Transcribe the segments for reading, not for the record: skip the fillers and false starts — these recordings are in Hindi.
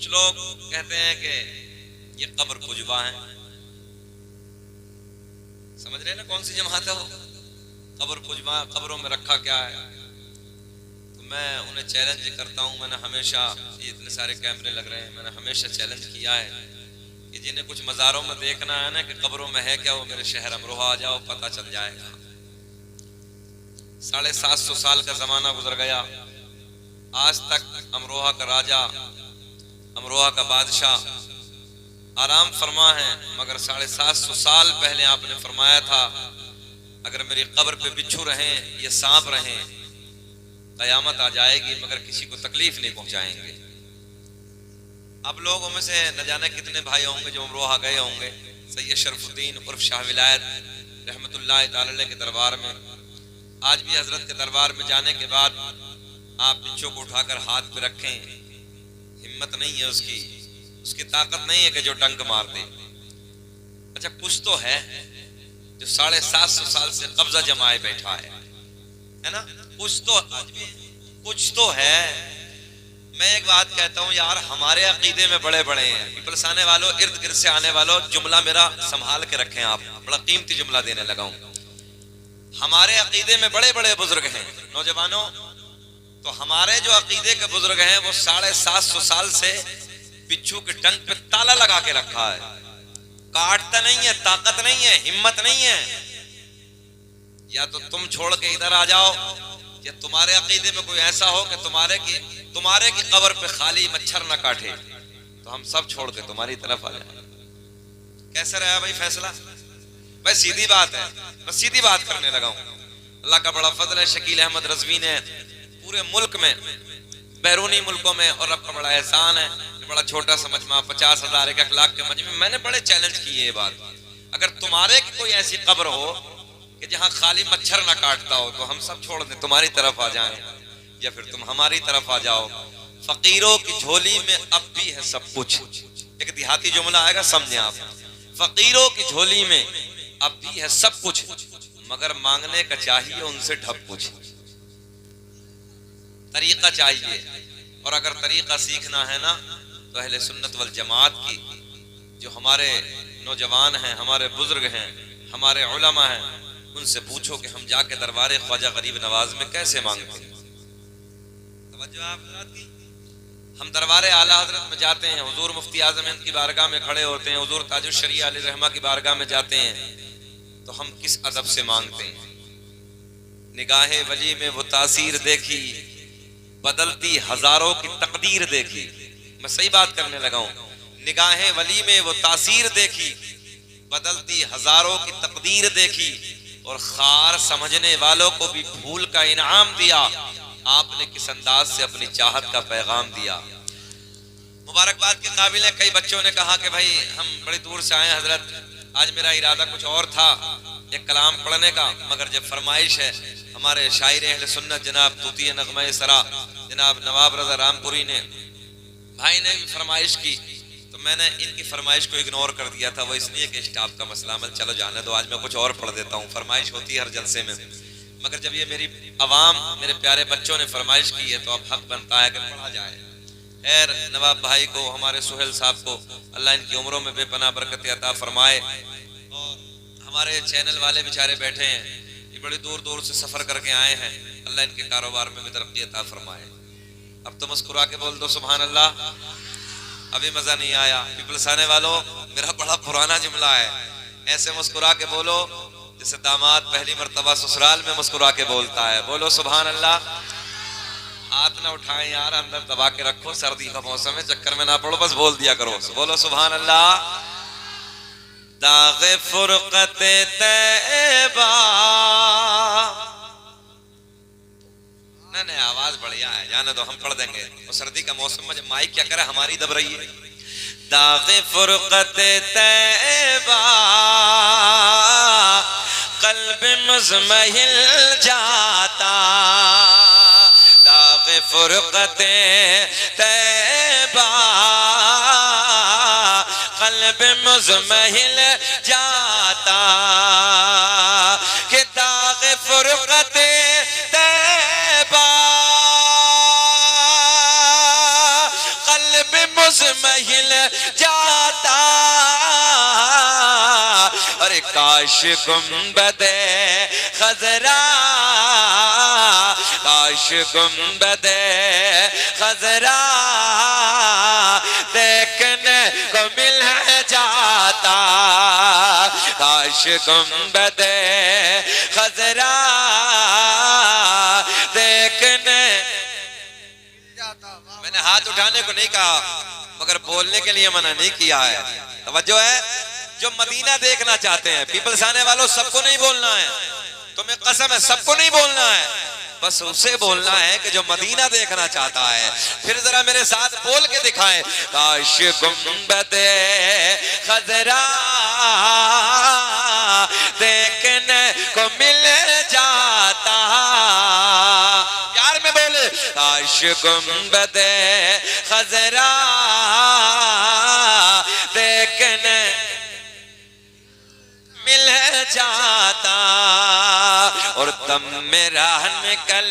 कुछ लोग कहते हैं कि ये कब्र पुजवा है। समझ रहे हैं ना कौन सी जमात है वो? कब्र पुजवा, कब्रों में रखा क्या है। तो मैं उन्हें चैलेंज करता हूं, मैंने हमेशा, ये इतने सारे कैमरे लग रहे हैं, मैंने हमेशा चैलेंज किया है कि जिन्हें कुछ मज़ारों में देखना है ना कि कब्रों में है क्या, वो मेरे शहर अमरोहा आ जाओ, पता चल जाएगा। 750 साल का जमाना गुजर गया, आज तक अमरोहा का राजा, अमरोहा का बादशाह आराम फरमा है, मगर 750 साल पहले आपने फरमाया था अगर मेरी कब्र पे बिच्छू रहें या सांप रहें, कयामत आ जाएगी मगर किसी को तकलीफ नहीं पहुंचाएंगे। अब लोगों में से न जाने कितने भाई होंगे जो अमरोहा गए होंगे सैयद शरफुद्दीन उर्फ शाह विलायत रहमतुल्लाह ताला के दरबार में। आज भी हजरत के दरबार में जाने के बाद आप बिच्छू को उठाकर हाथ पे रखें, हिम्मत नहीं है उसकी, उसकी ताकत नहीं है कि जो डंक मार दे। अच्छा कुछ तो है जो 750 साल से कब्जा जमाए बैठा है ना, कुछ तो आज भी कुछ तो है। मैं एक बात कहता हूं यार, हमारे अकीदे में बड़े बड़े हैं, पीपल्स आने वालों, इर्द गिर्द से आने वालों, जुमला मेरा संभाल के रखें आप, बड़ा कीमती जुमला देने लगा हूं। हमारे अकीदे में बड़े बड़े बुजुर्ग हैं नौजवानों, तो हमारे जो अकीदे के बुजुर्ग हैं वो 750 साल से बिच्छू के डंक पे ताला लगा के रखा है। काटता नहीं है, ताकत नहीं है, हिम्मत नहीं है। या तो तुम छोड़ के इधर आ जाओ, या तुम्हारे अकीदे में कोई ऐसा हो कि तुम्हारे की कब्र पे खाली मच्छर ना काटे, तो हम सब छोड़ के तुम्हारी तरफ आ जाए। कैसा रहा भाई फैसला? भाई सीधी बात है, बस सीधी बात करने लगा हूं। अल्लाह का बड़ा फजल है, शकील अहमद रजवी ने पूरे मुल्क में, बैरूनी मुल्कों में, और रब का बड़ा एहसान है, बड़ा छोटा सा मजमा 50,000 1 लाख के मजमे, मैंने बड़े चैलेंज किए ये बात। अगर तुम्हारे की कोई ऐसी कब्र हो कि जहां खाली मच्छर ना काटता हो, तो हम सब छोड़ दें, तुम्हारी तरफ आ जाएं, या फिर तुम हमारी तरफ आ जाओ। फकीरों की झोली में अब भी है सब कुछ। एक देहाती जुमला आएगा, समझे आप। फकीरों की झोली में अब भी है सब कुछ, मगर मांगने का चाहिए उनसे ढब कुछ। तरीका चाहिए, और अगर तरीका सीखना है ना तो अहले सुन्नत वल जमात की जो हमारे नौजवान हैं, हमारे बुजुर्ग हैं, हमारे उलमा हैं, उनसे पूछो कि हम जाके दरबार ख्वाजा गरीब नवाज में कैसे मांगते हैं। हम दरबार आला हजरत में जाते हैं, हुजूर मुफ्ती आजम हिंद की बारगाह में खड़े होते हैं, हुजूर ताजुल शरिया अली रहमा की बारगाह में जाते हैं, तो हम किस अदब से मांगते हैं। निगाहे वली में वो तासीर देखी, बदलती हजारों की तकदीर देखी। मैं सही बात करने लगा हूं। निगाहे वली में वो तासीर देखी, बदलती हजारों की तकदीर देखी, और खार समझने वालों को भी फूल का इनाम दिया। आपने किस अंदाज से अपनी चाहत का पैगाम दिया। मुबारकबाद के काबिल है। कई बच्चों ने कहा कि भाई हम बड़ी दूर से आए हजरत, आज मेरा इरादा कुछ और था, एक कलाम पढ़ने का, मगर जब फरमाइश है हमारे शायर अहले सुन्नत जनाब तूती नगमा सरा जनाब नवाब रजा रामपुरी ने, भाई ने भी फरमाइश की, तो मैंने इनकी फरमाइश को इग्नोर कर दिया था। वो इसलिए कि स्टाफ का मसला मत, चलो जाने दो, आज मैं कुछ और पढ़ देता हूँ। फरमाइश होती है हर जलसे में, मगर जब ये मेरी अवाम, मेरे प्यारे बच्चों ने फरमाइश की है, तो अब हक बनता है कि पढ़ा जाए। खैर नवाब भाई को, हमारे सुहेल साहब को अल्लाह इनकी उम्रों में बेपनाह बरकत अता फरमाए। और हमारे चैनल वाले बेचारे बैठे हैं, ये बड़ी दूर दूर से सफर करके आए हैं, अल्लाह इनके कारोबार में भी तरक्की अता फरमाए। अब तो मुस्कुरा के बोल दो सुभान अल्लाह। अभी मजा नहीं आया? पीपल्स आने वालों, मेरा बड़ा पुराना जुमला है, ऐसे मुस्कुरा के बोलो जैसे दामाद पहली मर्तबा ससुराल में मुस्कुरा के बोलता है। बोलो सुभान अल्लाह। हाथ ना उठाएं यार, अंदर दबा के रखो, सर्दी का मौसम है, चक्कर में ना पड़ो, बस बोल दिया करो। बोलो सुभान अल्लाह। दाग़े फुरक़त तैबा, नहीं आवाज बढ़िया है, जाने दो, हम पढ़ देंगे। वो सर्दी का मौसम में जब माइक क्या करे, हमारी दब रही है। दाग़े फुरक़त तैबा क़ल्ब मुज़महिल जाता, दाग़े फुरक़त तैबा क़ल्ब मुज़महिल जाता, कि दाग़े फुरक़त तैबा क़ल्ब उसमें हिल जाता। अरे काश गुंबदे खजरा, काश गुंबदे खजरा देखने को मिल जाता। काश गुंबदे खजरा देखने। मैंने हाथ उठाने को नहीं कहा मगर बोलने के लिए मना नहीं किया है। तवज्जो है। जो मदीना देखना चाहते हैं, पीपल्स आने वालों, सबको नहीं बोलना है, तुम्हें कसम है सबको नहीं बोलना है, बस उसे बोलना है कि जो मदीना देखना चाहता है। फिर जरा मेरे साथ बोल के दिखाएं, काश गुंबदे खजरा देखने को मिल जाता। प्यार में बोले, काश गुंबदे खजरा देखने मिल जाता। और दम मेरा निकल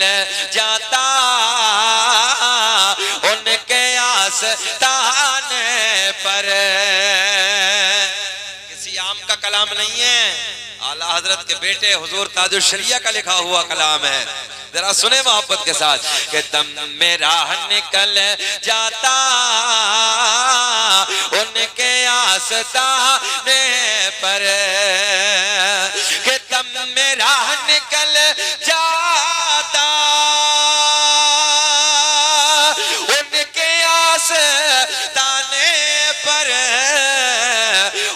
जाता उनके आस्ताने पर। किसी आम का कलाम नहीं है, आला हजरत के बेटे हुजूर ताजुल शरिया का लिखा हुआ कलाम है। जरा सुने मोहब्बत के साथ कि दम मेरा निकल जाता उनके आस्ताने पर, कि दम मेरा निकल जाता उनके आस्ताने पर,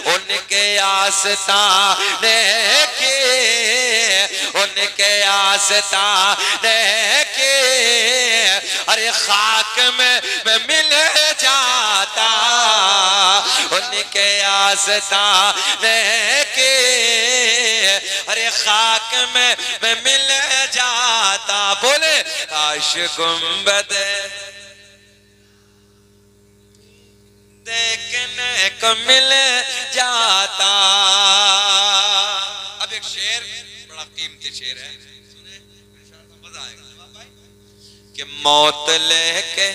उनके आस्ताने के, उनके आस्ताने के। अरे खाक में मिल जाता उनके आस्ताने के। अरे खाक में मिल जाता। बोले, काश गुंबदे देखने को मिल जाता। अब एक शेर, बड़ा कीमती शेर है, सुने मजा आएगा। कि मौत लेके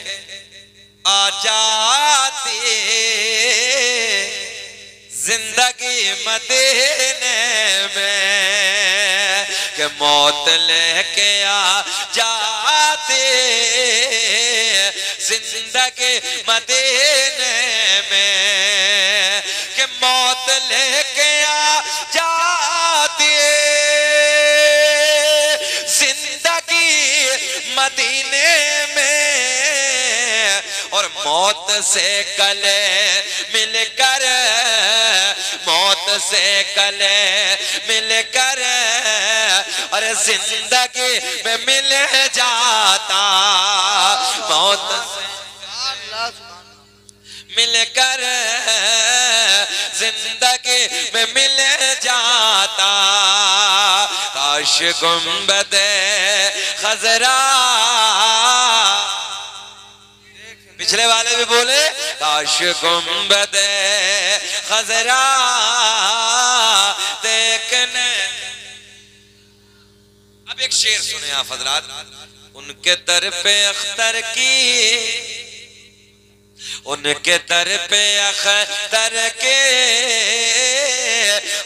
आ जाती जिंदगी मदीने में, कि मौत लेके आ जाती जिंदगी मदीने में, कि मौत लेके आ जाती जिंदगी मदीने में। और मौत से गले मिलकर, मौत से गले मिलकर, और जिंदगी में मिल जाता। मौत से मिलकर जिंदगी में मिल जाता। काश गुंबदे खजरा, पिछले वाले भी बोले, काश गुंबदे खजरा देखने। अब एक शेर सुने आप हजरात। उनके दर पे अख्तर की, उनके दर पे अख्तर के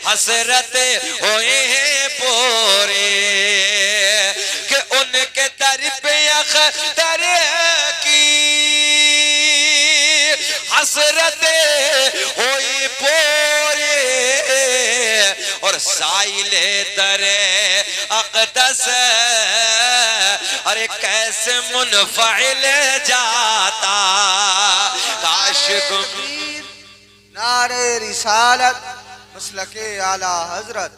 हसरत होए पूरे, कि उनके दर पे अख्तर की हसरत होई पूरे। और साइले दरे अक़दस, अरे कैसे मुनफ़इल जाता। काश नारे रिसालत मसलके आला हजरत।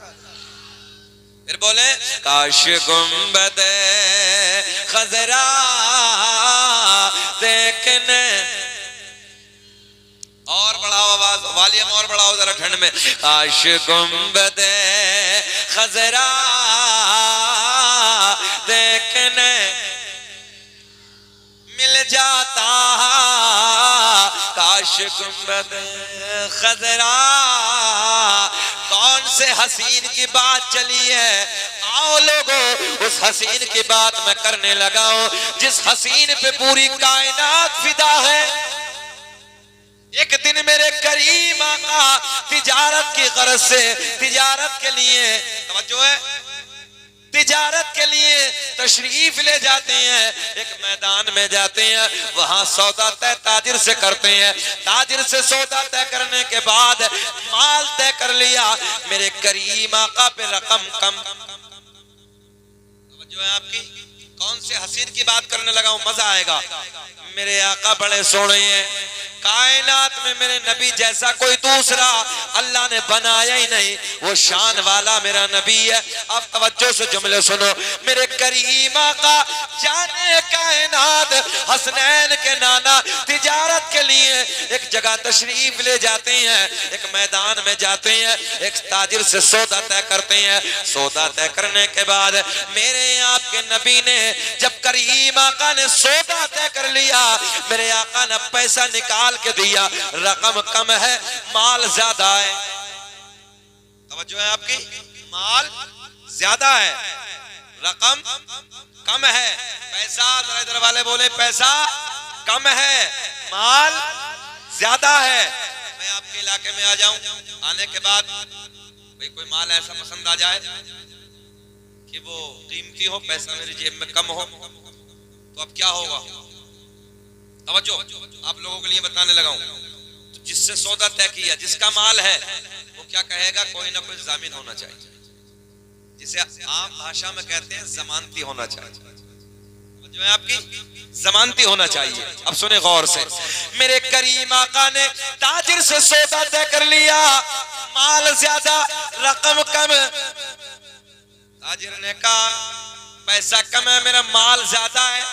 फिर बोले, काश गुंबदे खजरा देखने। और बढ़ाओ आवाज, वॉल्यूम और बढ़ाओ जरा ठंड में। काश गुंबदे खजरा देखने मिल जाता। काश गुंबदे खजरा। कौन से हसीन की बात चली है? आओ लोगों, उस हसीन की बात मैं करने लगा हूं जिस हसीन पे पूरी कायनात फिदा है। आका तिजारत की गरज से, तिजारत के लिए, तवज्जो है, तिजारत के लिए तशरीफ ले जाते हैं, एक मैदान में जाते हैं, वहां सौदा तय ताजिर से करते हैं। ताजिर से सौदा तय करने के बाद माल तय कर लिया, मेरे करीम आका पे रकम कम। जो है आपकी कौन से हसीन की बात करने लगा हूं, मजा आएगा। मेरे आका बड़े सोने हैं, कायनात में मेरे नबी जैसा कोई दूसरा अल्लाह ने बनाया ही नहीं, वो शान वाला मेरा नबी है। अब तवज्जो से जुमले सुनो, मेरे करीम आका जाने कायनात हसनैन के नाना तिजारत के लिए एक जगह तशरीफ ले जाते हैं, एक मैदान में जाते हैं, एक ताजिर से सौदा तय करते हैं। सौदा तय करने के बाद मेरे आपके नबी ने जब करीम आका ने सौदा तय कर लिया, मेरे आका ने पैसा निकाल के दिया, रकम कम है, माल ज्यादा है। तवज्जो है आपकी, माल ज्यादा है, रकम कम है। पैसा, जरा इधर वाले बोले, पैसा कम है, माल ज्यादा है। मैं आपके इलाके में आ जाऊं, आने के बाद भाई कोई माल ऐसा पसंद आ जाए कि वो कीमती हो, पैसा मेरी जेब में कम हो, तो अब क्या होगा? तवज्जो, आप लोगों के लिए बताने लगा हूं। तो जिससे सौदा तय किया, जिसका माल है, वो क्या कहेगा? कोई ना कोई जामिन होना चाहिए, जिसे आम भाषा में कहते हैं जमानती होना चाहिए। जो है आपकी जमानती होना चाहिए। अब सुने गौर से, मेरे करीम आका ने ताजिर से सौदा तय कर लिया, माल ज्यादा रकम कम। ताजिर ने कहा पैसा कम है, मेरा माल ज्यादा है।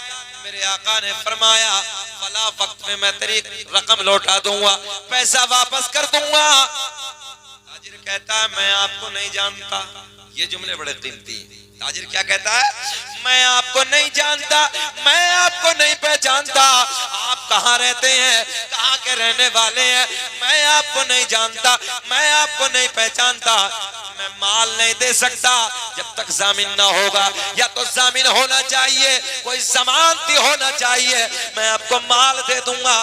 मेरे आका ने फरमाया फला वक्त में मैं तेरी रकम लौटा दूंगा, पैसा वापस कर दूंगा। ताजिर कहता है मैं आपको नहीं जानता। ये जुमले बड़े कीमती हैं। ताजिर क्या कहता है? मैं आपको नहीं जानता, मैं आपको नहीं पहचानता, आप कहाँ रहते हैं, कहाँ के रहने वाले हैं, मैं आपको नहीं जानता, मैं आपको नहीं पहचानता। मैं माल नहीं दे सकता जब तक जामिन ना होगा, या तो जामिन होना चाहिए, कोई जमानती होना चाहिए, मैं आपको माल दे दूंगा।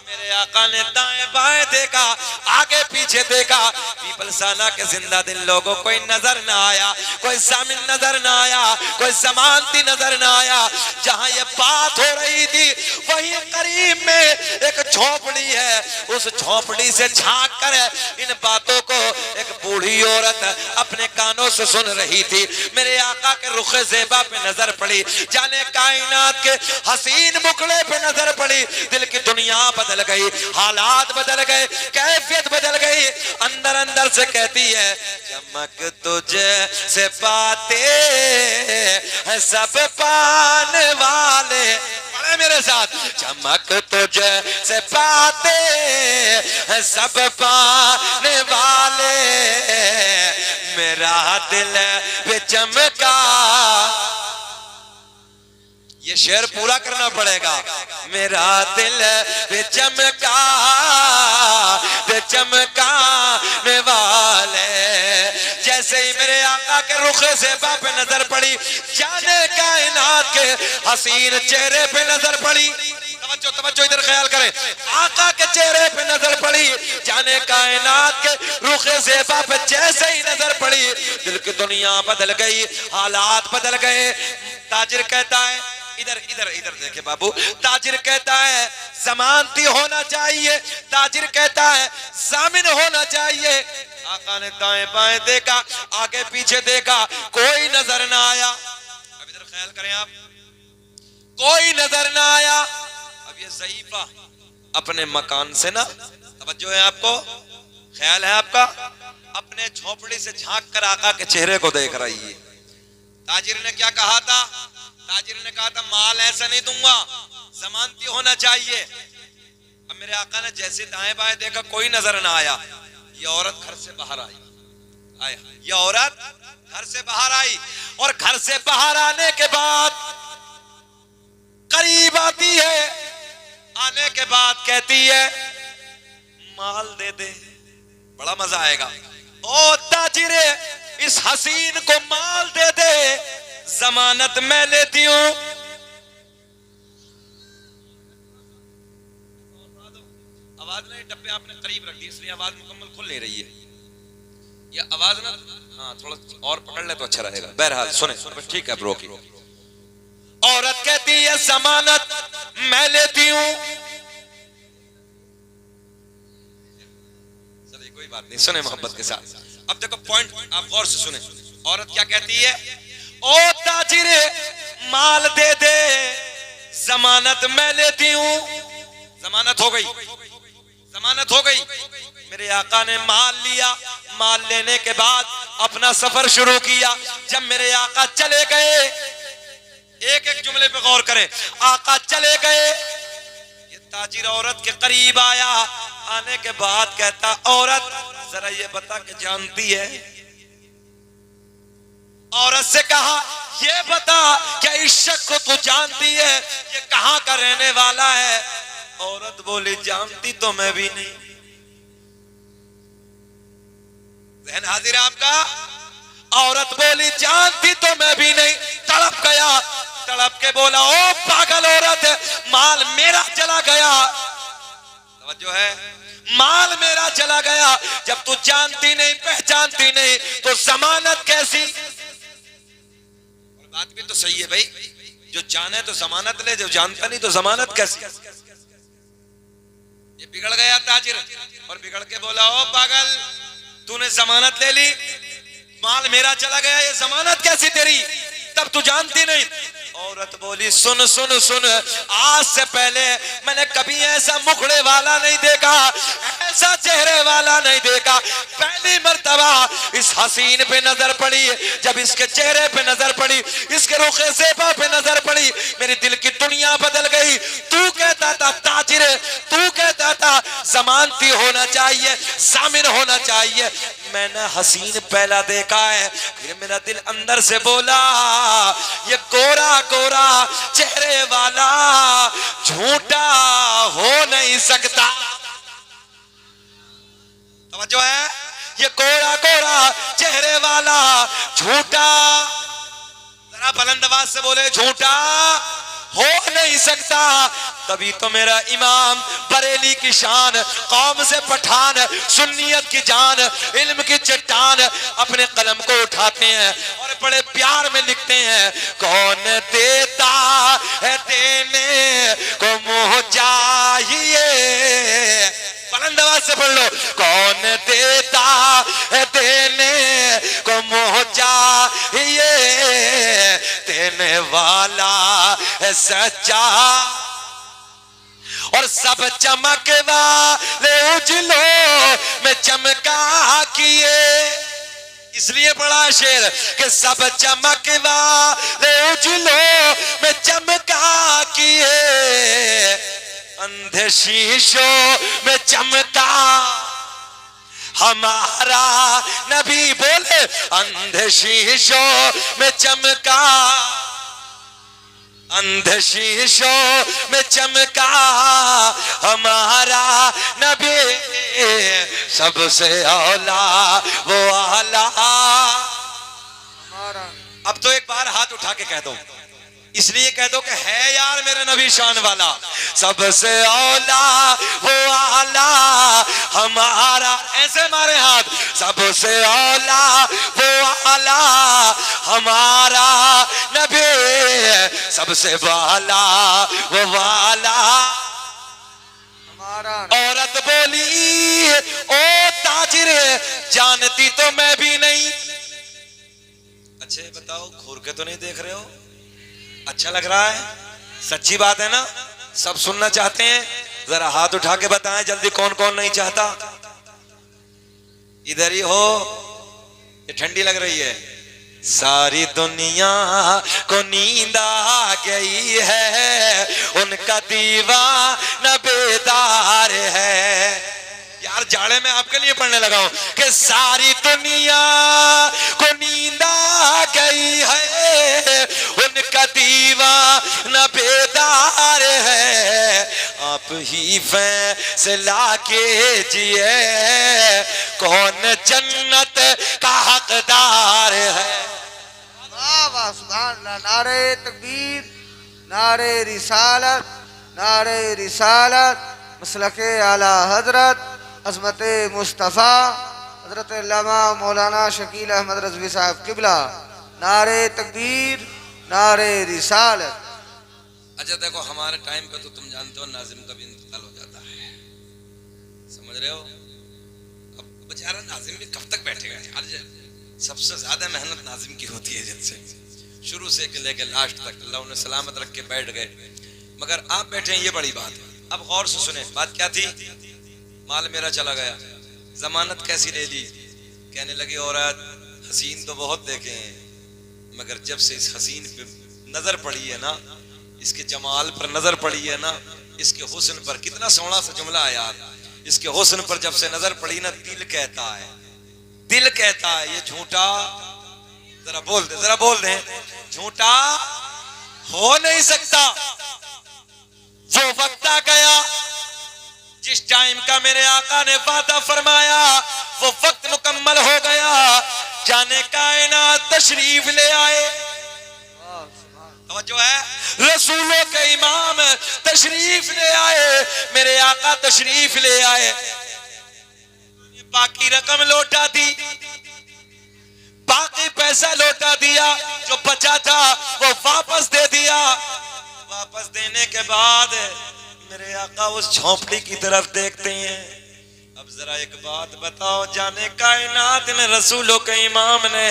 मेरे आका ने दाएं बाएं देखा, आगे पीछे देखा, पीपलसाना के जिंदा दिल लोगों कोई नजर ना आया, कोई जामिन नजर ना आया, कोई जमानती नजर ना आया। जहां ये बात हो रही थी वहीं करीब में एक झोपड़ी है, उस झोपड़ी से झांक कर इन बातों को एक बूढ़ी औरत अपने कानों से सुन रही थी। मेरे आका के रुखे ज़ेबा पे नजर पड़ी, जाने कायनात के हसीन मुखड़े पे नजर पड़ी, दिल की दुनिया बदल गई, हालात बदल गए, कैफियत बदल गई। अंदर अंदर से कहती है चमक तुझे से पाते हैं सब पाने वाले, पढ़े मेरे साथ, चमक तुझे से पाते हैं सब पाने वाले, मेरा दिल पे चमका। ये शेर पूरा करना पड़ेगा। मेरा दिल पे चमका, पे चमकाने वाले। जैसे ही मेरे आका के रुखे ज़ेबा पे नजर पड़ी, जाने कायनात के हसीन चेहरे पे नजर पड़ी, तवज्जो तवज्जो इधर ख्याल करें, आका के चेहरे पे नजर पड़ी, जाने कायनात के रुखे ज़ेबा पे जैसे ही नजर पड़ी, दिल की दुनिया बदल गई, हालात बदल गए। ताजिर कहता है इधर इधर इधर देखे बाबू, ताजिर कहता है जमानती होना चाहिए, ताजिर कहता है जामिन होना चाहिए। आका ने दाएं बाएं देखा, आगे पीछे देखा, कोई नजर ना आया। अब इधर ख्याल करें आप, कोई नजर ना आया। अब ये ज़ईफा अपने मकान से ना, तवज्जो है आपको, ख्याल है आपका, अपने झोपड़ी से झांक कर आका के चेहरे को देख रही है। ताजिर ने क्या कहा था? ताजिर ने कहा था माल ऐसा नहीं दूंगा, जमानती होना चाहिए। अब मेरे आका ने जैसे दाएं बाएं देखा, कोई नजर ना आया। ये औरत घर से बाहर आई, आया, ये औरत घर से बाहर आई, और घर से बाहर आने के बाद करीब आती है, आने के बाद कहती है माल दे दे, बड़ा मजा आएगा। ओ ताजिरे, इस हसीन को माल दे दे, जमानत मैं लेती हूं। आवाज नहीं, डब्बे आपने करीब रख दी इसलिए आवाज मुकम्मल खुल नहीं रही है। ये आवाज ना, हाँ थोड़ा और पकड़ ले तो अच्छा रहेगा। बहरहाल सुने, ठीक है ब्रो की। औरत कहती है जमानत मैं लेती हूं। चलिए कोई बात नहीं, सुने मोहब्बत के साथ। अब देखो पॉइंट आप गौर से सुने। औरत क्या कहती है? ओ ताजिर माल दे दे, जमानत मैं लेती हूं। जमानत हो गई, जमानत हो गई। मेरे आका ने माल लिया, माल लेने के बाद अपना सफर शुरू किया। जब मेरे आका चले गए, एक एक जुमले पे गौर करें, आका चले गए, ये ताजिर औरत के करीब आया। आने के बाद कहता, औरत जरा ये बता के जानती है? औरत से कहा, ये बता क्या इस शख्स को तू जानती है? ये कहां का रहने वाला है? औरत बोली, जानती तो मैं भी नहीं। ज़हन हाजिर है आपका? औरत बोली, जानती तो मैं भी नहीं। तड़प गया, तड़प के बोला, ओ पागल औरत, माल मेरा चला गया। तवज्जो है, माल मेरा चला गया। जब तू जानती नहीं, पहचानती नहीं, तो जमानत कैसी? और बात भी तो सही है भाई, जो जाने तो जमानत ले, जो जानता नहीं तो जमानत कैसी? ये बिगड़ गया ताजिर और बिगड़ के बोला, ओ पागल, तूने जमानत ले ली, माल मेरा चला गया, ये जमानत कैसी तेरी? तब तू जानती नहीं। औरत बोली, सुन सुन सुन, आज से पहले मैंने कभी ऐसा मुखड़े वाला नहीं देखा, ऐसा चेहरे वाला नहीं देखा। पहली मर्तबा इस हसीन पे नजर पड़ी। जब इसके चेहरे पे नजर पड़ी, इसके रुखे ज़ेबा पे नजर पड़ी, मेरे दिल की दुनिया बदल गई। तू कहता था ताजिर, तू कहता था जमानती होना चाहिए, सामिन होना चाहिए। मैंने हसीन पहला देखा है। फिर मेरा दिल अंदर से बोला, ये गोरा गोरा चेहरे वाला झूठा हो नहीं सकता। तवज्जो है, ये गोरा गोरा चेहरे वाला झूठा, जरा बुलंद आवाज से बोले, झूठा हो नहीं सकता। तभी तो मेरा इमाम बरेली की शान, कौम से पठान, सुन्नियत की जान, इल्म की चट्टान, अपने कलम को उठाते हैं और बड़े प्यार में लिखते हैं, कौन देता है देने को मुँह चाहिए। बुलंद आवाज से पढ़ लो, कौन देता है देने को मुँह चाहिए, देने वाला है सच्चा। और सब चमक वाले उजलों में चमका किए। इसलिए बड़ा शेर कि सब चमक वाले उजलों में चमका किए, अंधे शीशों में चमका हमारा नबी। बोले, अंधे शीशों में चमका, अंधे शीशों में चमका हमारा नबी, सबसे औला वो आला। अब तो एक बार हाथ उठा के कह दो, इसलिए कह दो कि है यार मेरा नबी शान वाला। सबसे औला वो आला हमारा, ऐसे मारे हाथ, सबसे औला वो आला हमारा नबी, सबसे वाला वो वाला हमारा। औरत बोली, ओ ताजिर, जानती तो मैं भी नहीं। अच्छे बताओ, घूर के तो नहीं देख रहे हो? अच्छा लग रहा है? सच्ची बात है ना? सब सुनना चाहते हैं? जरा हाथ उठा के बताएं जल्दी, कौन कौन नहीं चाहता? इधर ही हो, ये ठंडी लग रही है। सारी दुनिया को नींद आ गई है, उनका दीवाना बेदार है। यार जाड़े में आपके लिए पढ़ने लगा हूं कि सारी दुनिया को नींद आ गई है, उनका दीवाना बेदार है। आप ही फैसला कीजिए, कौन जन्नत का हकदार है। वाह वाह, सुभान अल्लाह। नारे तकबीर, नारे रिसालत, नारे रिसालत, मसलक आला हजरत अजमत मुस्तफ़ा हजरत अल्लामा मौलाना शकील अहमद रज़वी साहब किबला। नारे तकबीर, नारे रिसालत। अच्छा देखो, हमारे टाइम पे तो तुम जानते हो नाजिम का भी इंतकाल हो जाता है, समझ रहे हो। अब बेचारा नाजिम भी कब तक बैठेगा यार। सबसे ज्यादा मेहनत नाजिम की होती है, जब से शुरू से लेके लास्ट तक अल्लाह उन्हें सलामत रख के बैठ गए, मगर आप बैठे हैं ये बड़ी बात है। अब गौर से सुने, बात क्या थी। माल मेरा चला गया, जमानत कैसी ले ली। कहने लगी औरत हसीन तो बहुत देखे हैं, मगर जब से इस हसीन पे नजर पड़ी है ना, इसके जमाल पर नजर पड़ी है ना, इसके हुस्न पर, कितना सोहना सा जुमला है यार। इसके हुस्न पर जब से नजर पड़ी ना, दिल कहता है, दिल कहता है ये झूठा, जरा बोल दे, जरा बोल दे, झूठा हो नहीं सकता। वो वक्त आ गया जिस टाइम का मेरे आका ने वादा फरमाया, वो वक्त मुकम्मल हो गया। जाने कायनात तशरीफ ले आए, जो है रसूलों के इमाम तशरीफ ले आए, मेरे आका तशरीफ ले आए। बाकी रकम लौटा दी, बाकी पैसा लौटा दिया, जो बचा था वो वापस दे दिया। वापस देने के बाद मेरे आका उस झोंपड़ी की तरफ देखते हैं। अब जरा एक बात बताओ, जाने कायनात ने रसूलों के इमाम ने,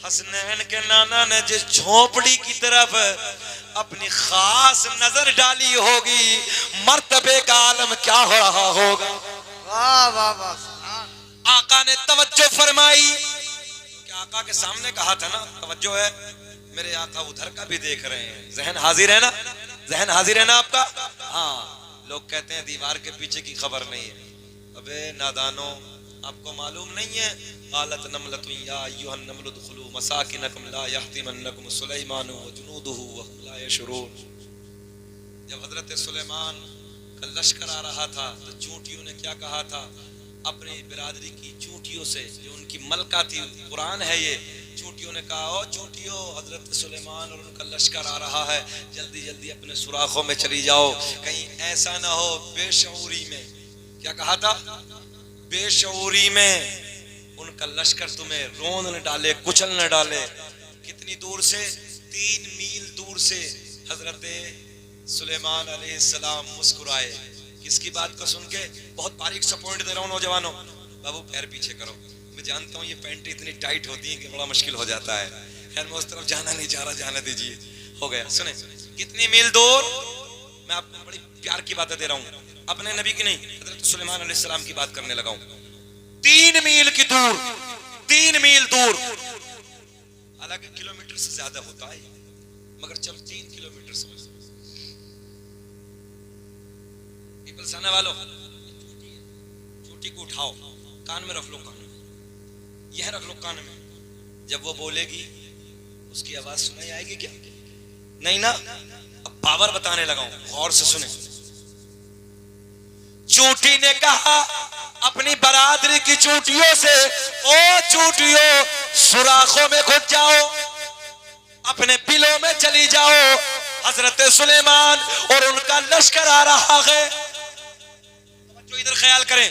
हसनैन के नाना ने जिस झोंपड़ी की तरफ अपनी खास नजर डाली होगी, मर्तबे का आलम क्या हो रहा होगा। वाह वाह वाह। आका ने तवज्जो फरमाई, क्या आका के सामने कहा था ना, तवज्जो है। मेरे आका उधर का भी देख रहे हैं, जहन हाजिर है ना, जहन हाजिर है ना आपका। हाँ, लोग कहते हैं दीवार के पीछे की खबर नहीं है। अबे नादानो, आपको मालूम नहीं है, आलत नमलतु या अय्युहन नमलु दुखुलू मसाकिनकुम ला यहतिमन्नकुम सुलैमान व जुनूदुहु व हुम ला यशउरून। जब हजरत सुलेमान का लश्कर आ रहा था तो चूंटियों ने क्या कहा था, अपनी बिरादरी की चूंटियों से, जो उनकी मलका थी, कुरान है ये, चूंटियों ने कहा, ओ चूंटियों, हजरत सुलेमान और उनका लश्कर आ रहा है, जल्दी जल्दी अपने सुराखों में चली जाओ, कहीं ऐसा ना हो बेशऊरी में, क्या कहा था, बेशऊरी में उनका लश्कर तुम्हें रोन न डाले, कुचल न डाले। कितनी दूर से, 3 मील दूर से हजरत सुलेमान अलैहिस्सलाम मुस्कुराए। किसकी बात को सुन के? बहुत बारीक सा पॉइंट दे रहा हूं नौजवानों, बाबू पैर पीछे करो। मैं जानता हूं ये पैंट इतनी टाइट होती है कि बड़ा मुश्किल हो जाता है, खैर मैं उस तरफ जाना नहीं चाह रहा, जाने दीजिए, हो गया। सुने, कितनी मील दूर, मैं आपको बड़ी प्यार की बातें दे रहा हूं, अपने नबी की नहीं, हजरत सुलेमान अलैहिस्सलाम की बात करने लगा हूं। 3 मील की दूर, 3 मील दूर, हालांकि किलोमीटर से ज्यादा होता है, मगर चल 3 किलोमीटर समझ। पीपल्स आने वालों, चोटी को उठाओ, कान में रख लो, कान में यह रख लो, कान में। जब वो बोलेगी उसकी आवाज सुनाई आएगी क्या? नहीं ना। अब पावर बताने लगा हूं, गौर से सुने। चूंटी ने कहा अपनी बरादरी की चूंटियों से, ओ चूंटियों, सुराखों में घुस जाओ, अपने बिलों में चली जाओ, हजरत सुलेमान और उनका लश्कर आ रहा है। जो इधर ख्याल करें,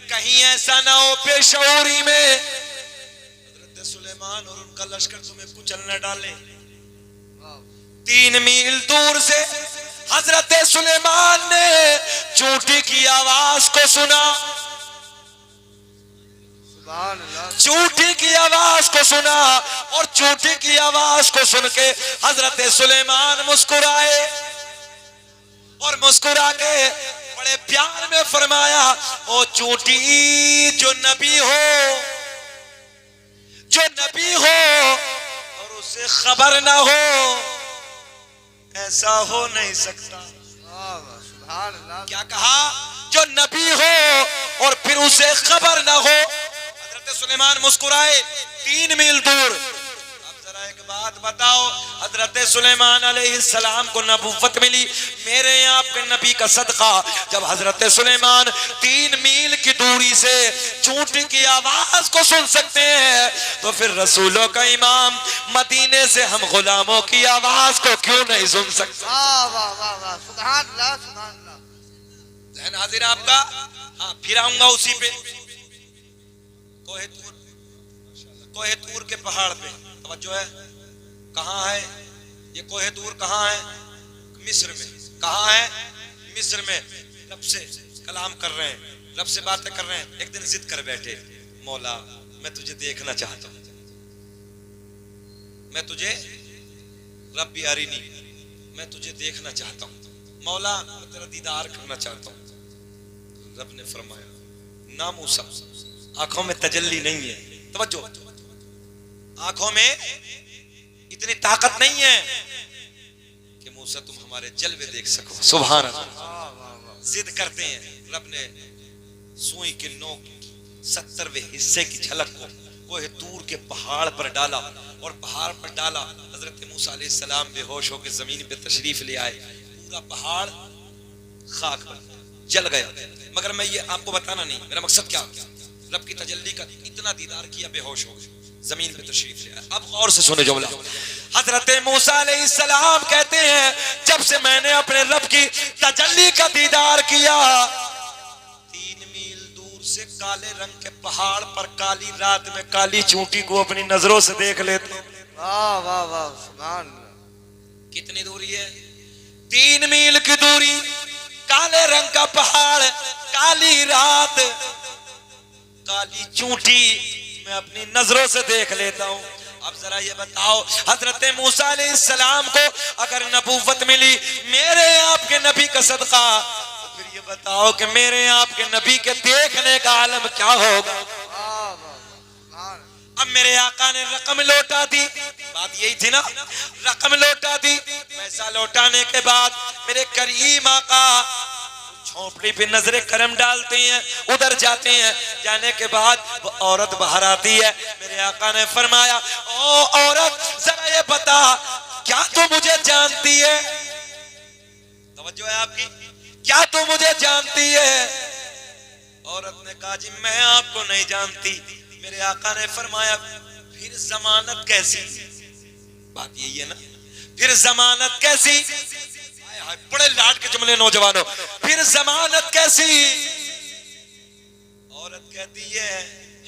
कहीं ऐसा ना हो बेशऊरी में हजरत सुलेमान और उनका लश्कर तुम्हें कुचल न डाले। 3 मील दूर से हजरत सुलेमान ने चूंटी की आवाज को सुना, चूंटी की आवाज को सुना, और चूंटी की आवाज को सुन के हजरत सुलेमान मुस्कुराए, और मुस्कुरा के बड़े प्यार में फरमाया, ओ चूंटी, जो नबी हो, जो नबी हो और उसे खबर ना हो, ऐसा हो नहीं सकता। क्या कहा? जो नबी हो और फिर उसे खबर ना हो। हजरत सुलेमान मुस्कुराए 3 मील दूर। अब जरा एक बात बताओ, हजरत सुलेमान अलैहिस्सलाम को नबुव्वत मिली मेरे आपके नबी का सदका। जब हजरत सुलेमान 3 मील की दूरी से चूंटी की आवाज को सुन सकते हैं, तो फिर रसूलों का इमाम मदीने से हम गुलामों की आवाज को क्यों नहीं सुन सकते? वाह वाह वाह वाह, सुभान अल्लाह, सुभान अल्लाह। जहन हाजिर है आपका? हाँ, फिर आऊंगा उसी पे। कोहे तूर के पहाड़ पे, तवज्जो है, कहाँ है ये कोहे तूर? कहाँ है? मिस्र में। कहाँ है? मिस्र में। रब से कलाम कर रहे हैं, रब से बातें कर रहे हैं। एक दिन जिद कर बैठे, मौला मैं तुझे देखना चाहता हूं, मैं तुझे, रब्बी अरीनी, मैं तुझे देखना चाहता हूं, मौला मैं तेरा दीदार करना चाहता हूं। रब ने फरमाया, ना मूसा, आंखों में तजल्ली नहीं है। तवज्जो, आंखों में इतनी ताकत नहीं है कि मूसा तुम हमारे जलवे देख सको। सुभान अल्लाह। जिद करते हैं। रब ने सुई के नोक 70वें हिस्से की झलक को कोहे तूर के पहाड़ पर डाला, और पहाड़ पर डाला, हजरत मूसा अलैहिस्सलाम बेहोश होकर जमीन पे तशरीफ ले आए। पूरा पहाड़ खाक बन जल गया। मगर मैं ये आपको बताना नहीं, मेरा मकसद क्या, रब की तजल्ली का इतना दीदार किया, बेहोश हो गए, जमीन पे तशरीफ ले आए। अब गौर से सुने जुमला। हजरत मूसा अलैहिस्सलाम कहते हैं, जब से मैंने अपने रब की तजल्ली का दीदार किया, 3 मील दूर से काले रंग के पहाड़ पर काली रात में काली चूंटी को अपनी नजरों से देख लेते। वाह वाह वाह, सुभान अल्लाह। कितनी दूरी है? 3 मील की दूरी, काले रंग का पहाड़, काली रात, काली चूंटी मैं अपनी नजरों से देख लेता हूं। अब जरा ये बताओ, हजरत मूसा अलैहिस्सलाम को अगर नबूवत मिली मेरे आपके नबी का सदका, तो फिर ये बताओ कि मेरे आपके नबी के देखने का आलम क्या होगा। अब मेरे आका ने रकम लौटा दी, बात यही थी ना, रकम लौटा दी। पैसा लौटाने के बाद मेरे करीम आका झोंपड़ी पे नजरे करम डालते हैं, उधर जाते हैं। जाने के बाद वो औरत बाहर आती है। मेरे आका ने फरमाया, ओ औरत जरा ये बता, क्या तू मुझे जानती है? तवज्जो है आपकी, क्या तू मुझे जानती है? औरत ने कहा, जी मैं आपको नहीं जानती। मेरे आका ने फरमाया, फिर जमानत कैसी? बात यही है ना, फिर जमानत कैसी? बड़े लाड के जुमले नौजवानों, फिर जमानत कैसी? औरत कहती है,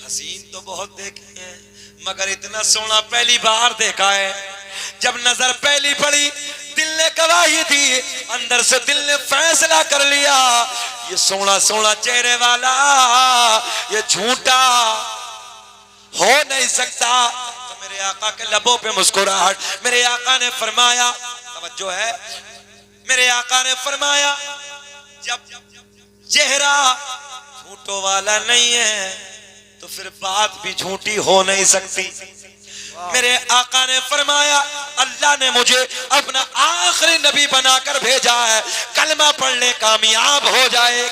हसीन तो बहुत देखे हैं, मगर इतना सोना पहली बार देखा है। जब नजर पहली पड़ी, दिल ने गवाही दी, अंदर से दिल ने फैसला कर लिया, ये सोना सोना चेहरे वाला ये झूठा हो नहीं सकता। तो मेरे आका के लबों पे मुस्कुराहट। मेरे आका ने फरमाया, तवज्जो है, मेरे आका ने फरमाया, जब चेहरा झूठों वाला नहीं है तो फिर बात भी झूठी हो नहीं सकती। मेरे आका ने फरमाया, अल्लाह ने मुझे अपना आखिरी नबी बनाकर भेजा है, कलमा पढ़ ले कामयाब हो जाए।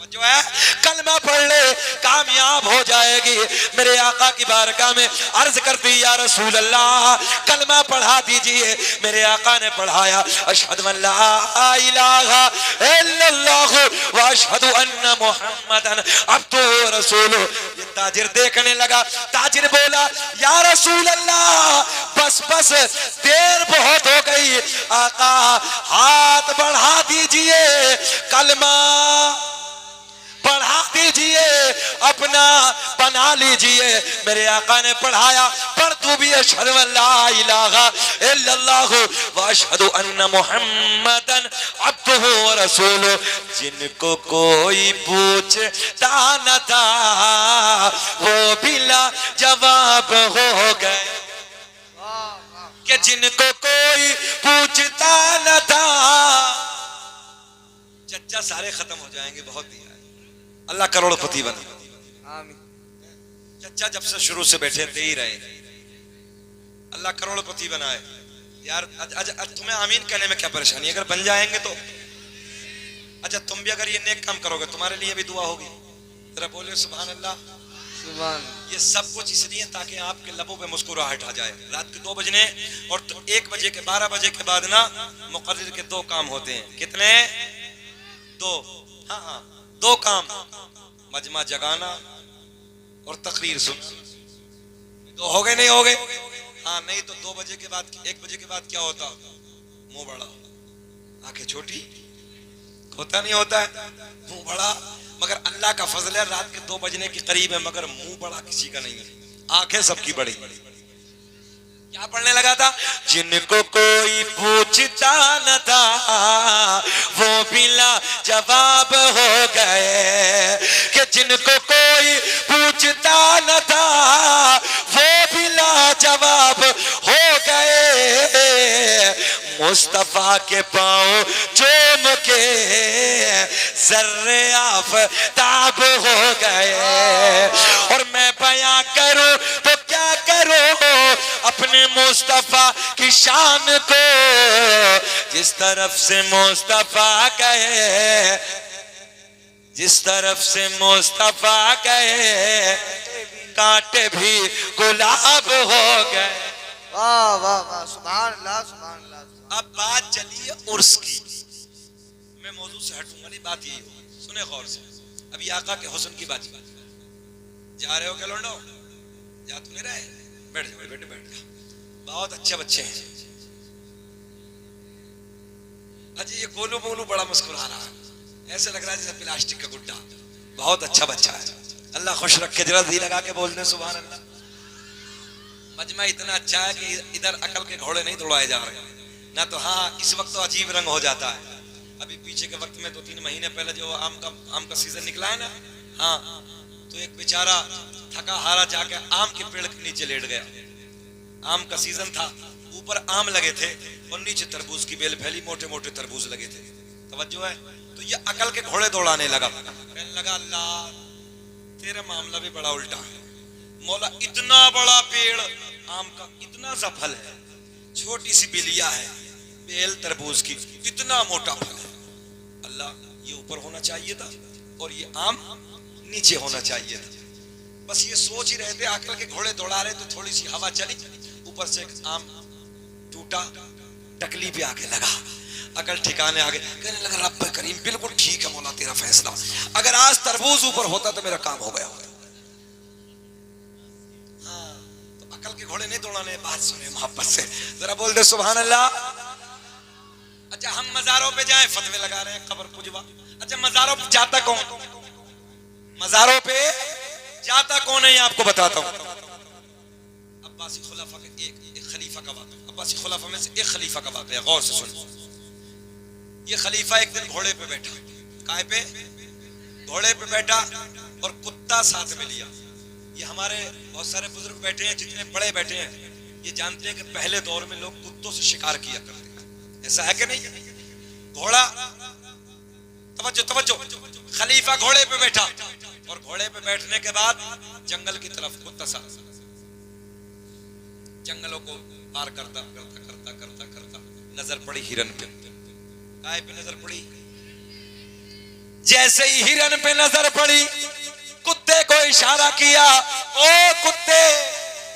जो है कलमा पढ़ ले कामयाब हो जाएगी। मेरे आका की बारगाह में अर्ज करती, या रसूल अल्लाह कलमा पढ़ा दीजिए। मेरे आका ने पढ़ाया, अशहदु अल्ला इलाहा इल्लल्लाह व अशहदु अन्ना मुहम्मदन अब्दुहु व रसूलुहु। ये ताजिर देखने लगा। ताजिर बोला, या रसूल अल्लाह बस बस देर बहुत हो गई, आका हाथ बढ़ा दीजिए, कलमा पढ़ा दीजिए, अपना बना लीजिए। मेरे आका ने पढ़ाया, पढ़ तू भी अशहदु अल्ला इलाहा इल्लल्लाह व अशहदु अन्ना मुहम्मदन अब्दुहु व रसूलुहु। जिनको कोई पूछता न था वो बिला जवाब हो गए, कि जिनको कोई पूछता न था। चच्चा सारे खत्म हो जाएंगे, बहुत दिया है, अल्लाह करोड़पति बना। आमीन। चच्चा जब से शुरू से बैठे दे ही रहे, अल्लाह करोड़पति बनाए। यार तुम्हें आमीन कहने में क्या परेशानी, अगर बन जाएंगे तो अच्छा। तुम भी अगर ये नेक काम करोगे तुम्हारे लिए भी दुआ होगी। जरा बोले सुभान अल्लाह। सुभान। ये सब कुछ इसलिए ताकि आपके लबों पे मुस्कुराहट आ जाए। रात के 2 बजने और 1 बजे के 12 बजे के बाद ना मुक़र्रिर के 2 काम होते हैं। कितने? 2। हाँ हाँ, 2 काम, मजमा जगाना और तकरीर सुनना। 2 हो गए, नहीं हो गए? हाँ, नहीं तो 2 बजे के बाद 1 बजे के बाद क्या होता? मुंह बड़ा, आंखें छोटी, होता नहीं होता है, मुंह बड़ा, मगर अल्लाह का फजल है रात के 2 बजने के करीब है मगर मुंह बड़ा किसी का नहीं है, आंखें सबकी बड़ी। क्या पढ़ने लगा था? जिनको कोई पूछता न था वो बिला जवाब हो गए, कि जिनको कोई पूछता न था वो बिला जवाब हो गए। मुस्तफा के पाँव चूम के जर्रे आफताब हो गए। और मैं बयां करूं तो क्या करूं अपने मुस्तफा की शान को, जिस तरफ से मुस्तफा गए, जिस तरफ से मुस्तफा गए कांटे भी गुलाब हो गए। वाह वाह वाह, सुभान अल्लाह सुभान अल्लाह। अब बात चली है उर्स की, मैं मौजूद से हटूंगा नहीं, बात यही होगी, सुने गौर से। अभी आका के हुस्न की बात, जा रहे हो क्या लौंडो? जा तो नहीं रहे? बैठ जाओ बेटे, बैठ जाओ, बहुत अच्छे बच्चे हैं। अजी ये गोलू मोलू बड़ा मुस्कुरा रहा है, ऐसे लग रहा है जैसे प्लास्टिक का गुड्डा। बहुत अच्छा बच्चा है, अल्लाह खुश रखे। जरा दी लगा के बोल दे सुभान अल्लाह। मजमा इतना अच्छा है कि इधर अकल के घोड़े नहीं दौड़ाए जा रहे ना, तो हाँ इस वक्त तो अजीब रंग हो जाता है। अभी पीछे के वक्त में 2-3 महीने पहले जो आम का सीजन निकला है ना, हाँ, तो एक बेचारा थका हारा जाके आम के पेड़ के नीचे लेट गया। आम का सीजन था, ऊपर आम लगे थे और नीचे तरबूज की बेल फैली, मोटे मोटे तरबूज लगे थे। तवज्जो है? तो ये अकल के घोड़े दौड़ाने लगा, कहने लगा अल्लाह तेरा मामला भी बड़ा उल्टा है मौला, इतना बड़ा पेड़ आम का, इतना सा फल है, छोटी सी बिलिया है, बेल तरबूज की, इतना मोटा फल है। अल्लाह ये ऊपर होना चाहिए था और ये आम नीचे होना चाहिए था। बस ये सोच ही रहे थे, अकल के घोड़े दौड़ा रहे, तो थोड़ी सी हवा चली, ऊपर से एक आम टूटा, टकली पे आके लगा, अकल ठिकाने आ गए। कहने लगा रब्ब करीम बिल्कुल ठीक है मौला तेरा फैसला, अगर आज तरबूज ऊपर होता तो मेरा काम हो गया होता। हाँ, तो अकल के घोड़े नहीं दौड़ाने, बात सुने मोहब्बत से, जरा बोल दे सुभान अल्लाह। अच्छा हम मजारों पे जाएं, फतवे लगा रहे हैं कब्र पुजवा। अच्छा मजारों पे जाता कौन? मजारों पे जाता कौन है ये आपको बताता हूं। अब्बासी खुलाफा का एक खलीफा का वाक़या, अब्बासी खुलाफा में से एक खलीफा का वाक़या, गौर से सुन। ये खलीफा एक दिन घोड़े पे बैठा, काहे पे? घोड़े पे बैठा और कुत्ता साथ में लिया। ये हमारे बहुत सारे बुजुर्ग बैठे हैं, जितने बड़े बैठे हैं, ये जानते हैं कि पहले दौर में लोग कुत्तों से शिकार किया करते हैं, ऐसा है कि नहीं? घोड़ा, तवज्जो तवज्जो, खलीफा घोड़े पे बैठा और घोड़े पे बैठने के बाद जंगल की तरफ कुत्ता सा, जंगलों को पार करता करता करता करता करता नजर पड़ी हिरन पे। काय पे नजर पड़ी? जैसे ही हिरन पे नजर पड़ी, कुत्ते को इशारा किया, ओ कुत्ते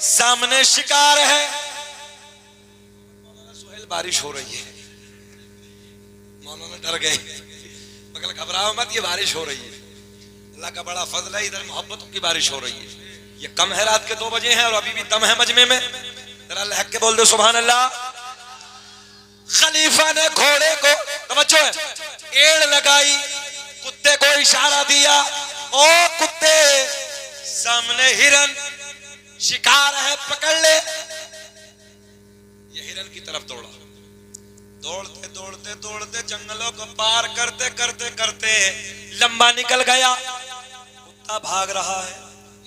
सामने शिकार है। मौलाना सुहेल बारिश हो रही है, मौलाना डर गए, मगर घबराओ मत, ये बारिश हो रही है, अल्लाह का बड़ा फजल है, इधर मोहब्बतों की बारिश हो रही है। ये कम है, रात के 2 बजे हैं और अभी भी दम है मजमे में, जरा अल्लाह के बोल दो सुभान अल्लाह। खलीफा ने घोड़े को, तवज्जो है, एड़ लगाई, कुत्ते को इशारा दिया, ओ कुत्ते सामने हिरन शिकार है, पकड़ ले। ये हिरन की तरफ दौड़ा, दौड़ते दौड़ते दौड़ते जंगलों को पार करते करते करते लंबा निकल गया। कुत्ता भाग रहा है,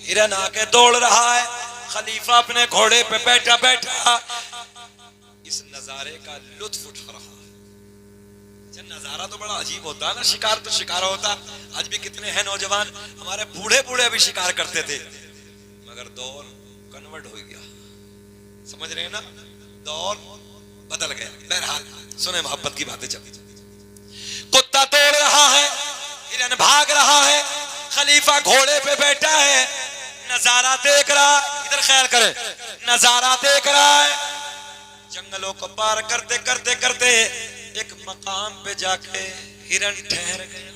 हिरन आके दौड़ रहा है, खलीफा अपने घोड़े पे बैठा बैठा इस नजारे का लुत्फ उठा रहा है। नजारा तो बड़ा अजीब होता है ना, शिकार तो शिकार होता। आज भी कितने हैं नौजवान, हमारे बूढ़े बूढ़े भी शिकार करते थे, मगर दौर कन्वर्ट हो गया, समझ रहे हैं ना, दौर बदल गया। बहरहाल सुने मोहब्बत की बातें चलती, कुत्ता दौड़ रहा है, हिरन भाग रहा है, खलीफा घोड़े पे बैठा है, नजारा देख रहा, इधर ख्याल करे, नजारा देख रहा है। जंगलों को पार करते करते करते एक मकाम पे जाके हिरन ठहर गया,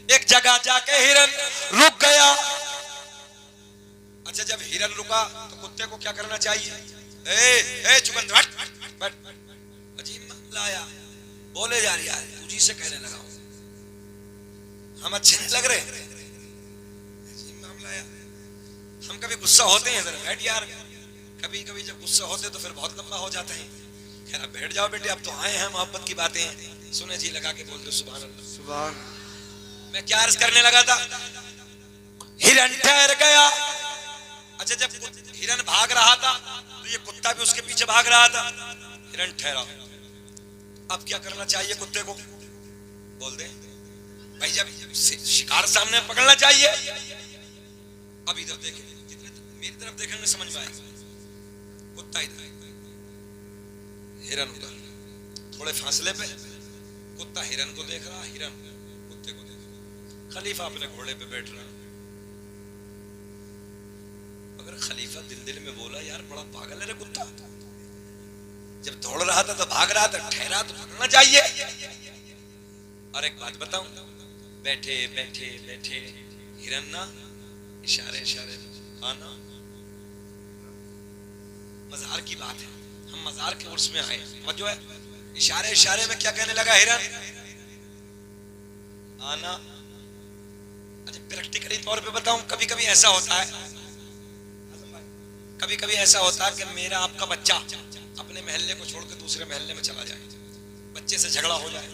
एक जगह जाके हिरन रुक गया। अच्छा जब हिरन रुका तो कुत्ते को क्या करना चाहिए? ए चुकंदर बैठ। अजीब मामला आया, बोले जा रही है, तुझी से कहने लगा हूं, हम अच्छे नहीं लग रहे। अजीब मामला है। हम कभी गुस्सा होते हैं, जरा बैठ यार, कभी कभी जब गुस्सा होते तो फिर बहुत लंबा हो जाते हैं। यार बैठ जाओ बेटे, अब तो आए हैं, मोहब्बत की बातें सुने जी, लगा के बोल दो सुभान अल्लाह। सुभान। मैं क्या अर्ज करने लगा था, हिरन ठहर गया। अच्छा, जब हिरन भाग रहा था तो ये कुत्ता भी उसके पीछे भाग रहा था। हिरन ठहरा, अब क्या करना चाहिए कुत्ते को? बोल दे भाई, जब शिकार सामने पकड़ना चाहिए। अब इधर देखे, जितने मेरी तरफ देखेंगे समझ में आएगा। कुत्ता इधर, हिरन उधर, थोड़े फासले पे कुत्ता हिरन को देख रहा, हिरन कुत्ते को देख रहा। खलीफा अपने घोड़े पे बैठ रहा। अगर खलीफा दिल में बोला, यार बड़ा पागल है रे कुत्ता, जब दौड़ रहा था तो भाग रहा था, ठहरा तो पकड़ना चाहिए। और एक बात बताऊं, बैठे बैठे बैठे हिरन ना इशारे इशारे आना। मजार की बात है, हम मजार के उर्स में आए, जो है इशारे इशारे में क्या कहने लगा हिरन? आना। अच्छा, प्रैक्टिकली तौर पे बताऊं, कभी कभी ऐसा होता है, कभी कभी ऐसा होता है कि मेरा आपका बच्चा अपने महल्ले को छोड़कर दूसरे महल्ले में चला जाए, बच्चे से झगड़ा हो जाए,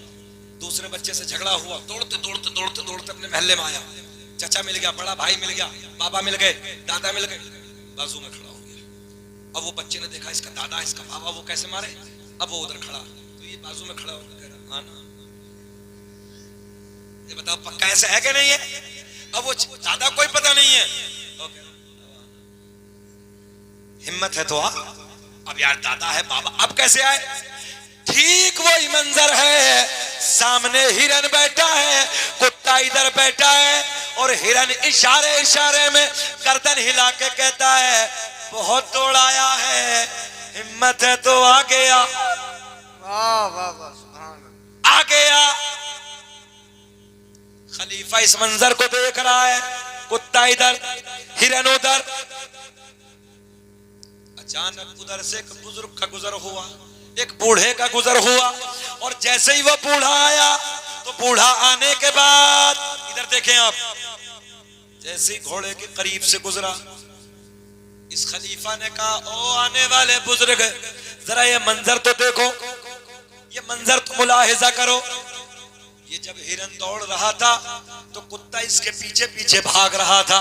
दूसरे बच्चे से झगड़ा हुआ, दौड़ते दौड़ते दौड़ते दौड़ते अपने महल्ले में आया, चाचा मिल गया, बड़ा भाई मिल गया, बाबा मिल गए, दादा मिल गए, बाजू में खड़ा हो गया। अब वो बच्चे ने देखा इसका दादा इसका बाबा वो कैसे मारे, अब वो उधर खड़ा, तो ये बाजू में खड़ा होकर कह रहा आना। ये बताओ पक्का ऐसा है कि नहीं है? अब वो दादा कोई पता नहीं है, हिम्मत है तो आ। अब यार दादा है बाबा, अब कैसे आए? ठीक वही मंजर है, सामने हिरन बैठा है, कुत्ता इधर बैठा है, और हिरन इशारे इशारे में गर्दन हिला के कहता है, बहुत दौड़ाया है, हिम्मत है तो आ गया। वाह वाह वाह, सुभान। आ गया। खलीफा इस मंजर को देख रहा है, कुत्ता इधर, हिरन उधर। अचानक उधर से एक बुजुर्ग का गुजर हुआ, एक बूढ़े का गुजर हुआ, और जैसे ही वो बूढ़ा आया तो बूढ़ा आने के बाद इधर देखें आप, जैसे ही घोड़े के करीब से गुजरा, इस खलीफा ने कहा, ओ आने वाले बुजुर्ग, जरा ये मंजर तो देखो, ये मंजर तो मुलाहिजा करो। ये जब हिरन दौड़ रहा था तो कुत्ता इसके पीछे पीछे भाग रहा था,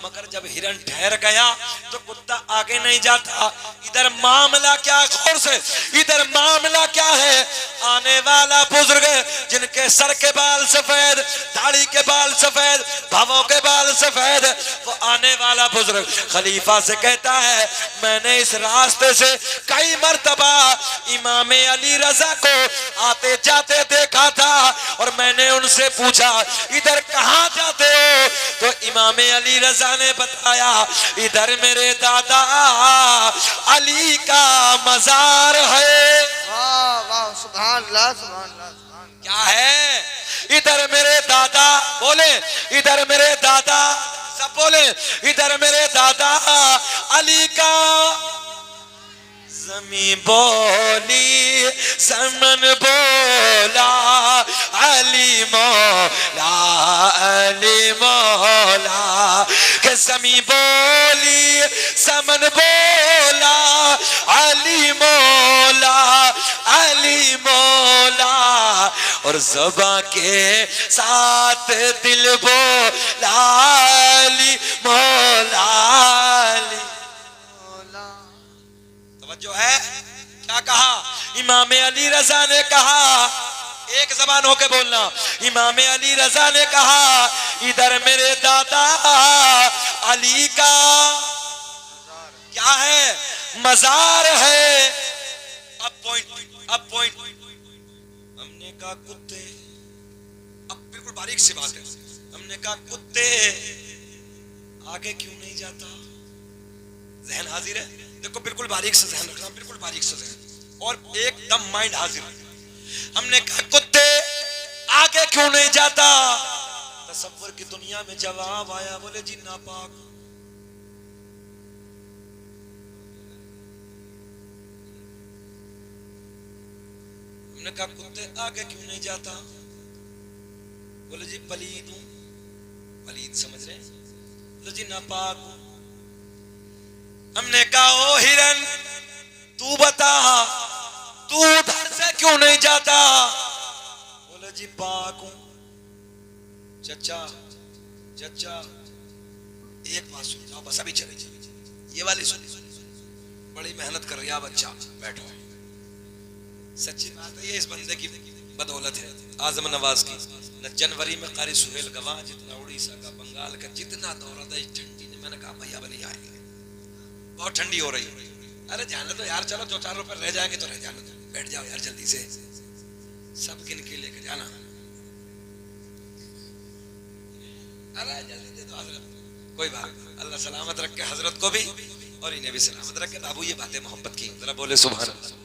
मगर जब हिरन ठहर गया तो कुत्ता आगे नहीं जाता। इधर मामला क्या, गौर से, इधर मामला क्या है? आने वाला बुजुर्ग जिनके सर के बाल सफेद, दाढ़ी के बाल सफेद, भवों के बाल सफेद, वो आने वाला बुजुर्ग खलीफा से कहता है, मैंने इस रास्ते से कई मर्तबा इमाम अली रजा को आते जाते देखा था, और मैंने उनसे पूछा इधर कहां जाते हो, तो इमाम अली रजा ने बताया, इधर मेरे दादा अली का मजार है। वाह वाह, सुभान अल्लाह, सुभान अल्लाह, सुभान अल्लाह। क्या है? इधर मेरे दादा, बोले इधर मेरे दादा, सब बोले इधर मेरे दादा अली का। ज़मीं बोली समन बोला, अली मौला अली मौला, के ज़मीं बोली समन बोला, अली मौला अली मौला, और ज़बां के साथ दिल बोला, अली मौला अली। जो है क्या कहा? इमाम अली रजा ने कहा, एक जबान होके बोलना, इमाम अली रजा ने कहा, इधर मेरे दादा अली का क्या है? मजार है। अब पॉइंट हमने कहा कुत्ते, अब बिल्कुल बारीक सी बात है, हमने कहा कुत्ते आगे क्यों नहीं जाता? जहन हाजिर है? देखो बिल्कुल बारीक से जहन रखना, बिल्कुल बारीक से जहन, और एकदम माइंड हाजिर। हमने कहा कुत्ते आगे क्यों नहीं जाता? तसव्वुर की दुनिया में जवाब आया, बोले जी नापाक। हमने कहा कुत्ते आगे क्यों नहीं जाता? बोले जी पलीद हूं। पलीद समझ रहे हैं? बोले जी नापाक हूं। हमने कहा ओ हिरन तू बता तू उधर से क्यों नहीं जाता? बोले जी पाक हूं। चचा चचा एक बात सुन जाओ बस, अभी चले ये वाली सुन। बड़ी मेहनत कर रहा बच्चा, बैठो। सच्ची बात है, ये इस बंदे की बदौलत है आजम नवाज की। न जनवरी में कारी सुहेल गवाह जितना उड़ीसा का बंगाल का जितना दौरा था इस ठंडी ने। मैंने कहा भैया अब नहीं आएंगे, बहुत ठंडी हो रही है। अरे जाने तो यार, चलो 2-4 रुपए रह जाएंगे तो रह जाने दो, बैठ जाओ यार जल्दी से, सब गिन के लेकर जाना। अरे जल्दी दे दो हजरत, कोई बात नहीं, अल्लाह सलामत रखे हजरत को भी और इन्हें भी सलामत रखे। बाबू ये बातें मोहब्बत की, जरा बोले सुभान अल्लाह।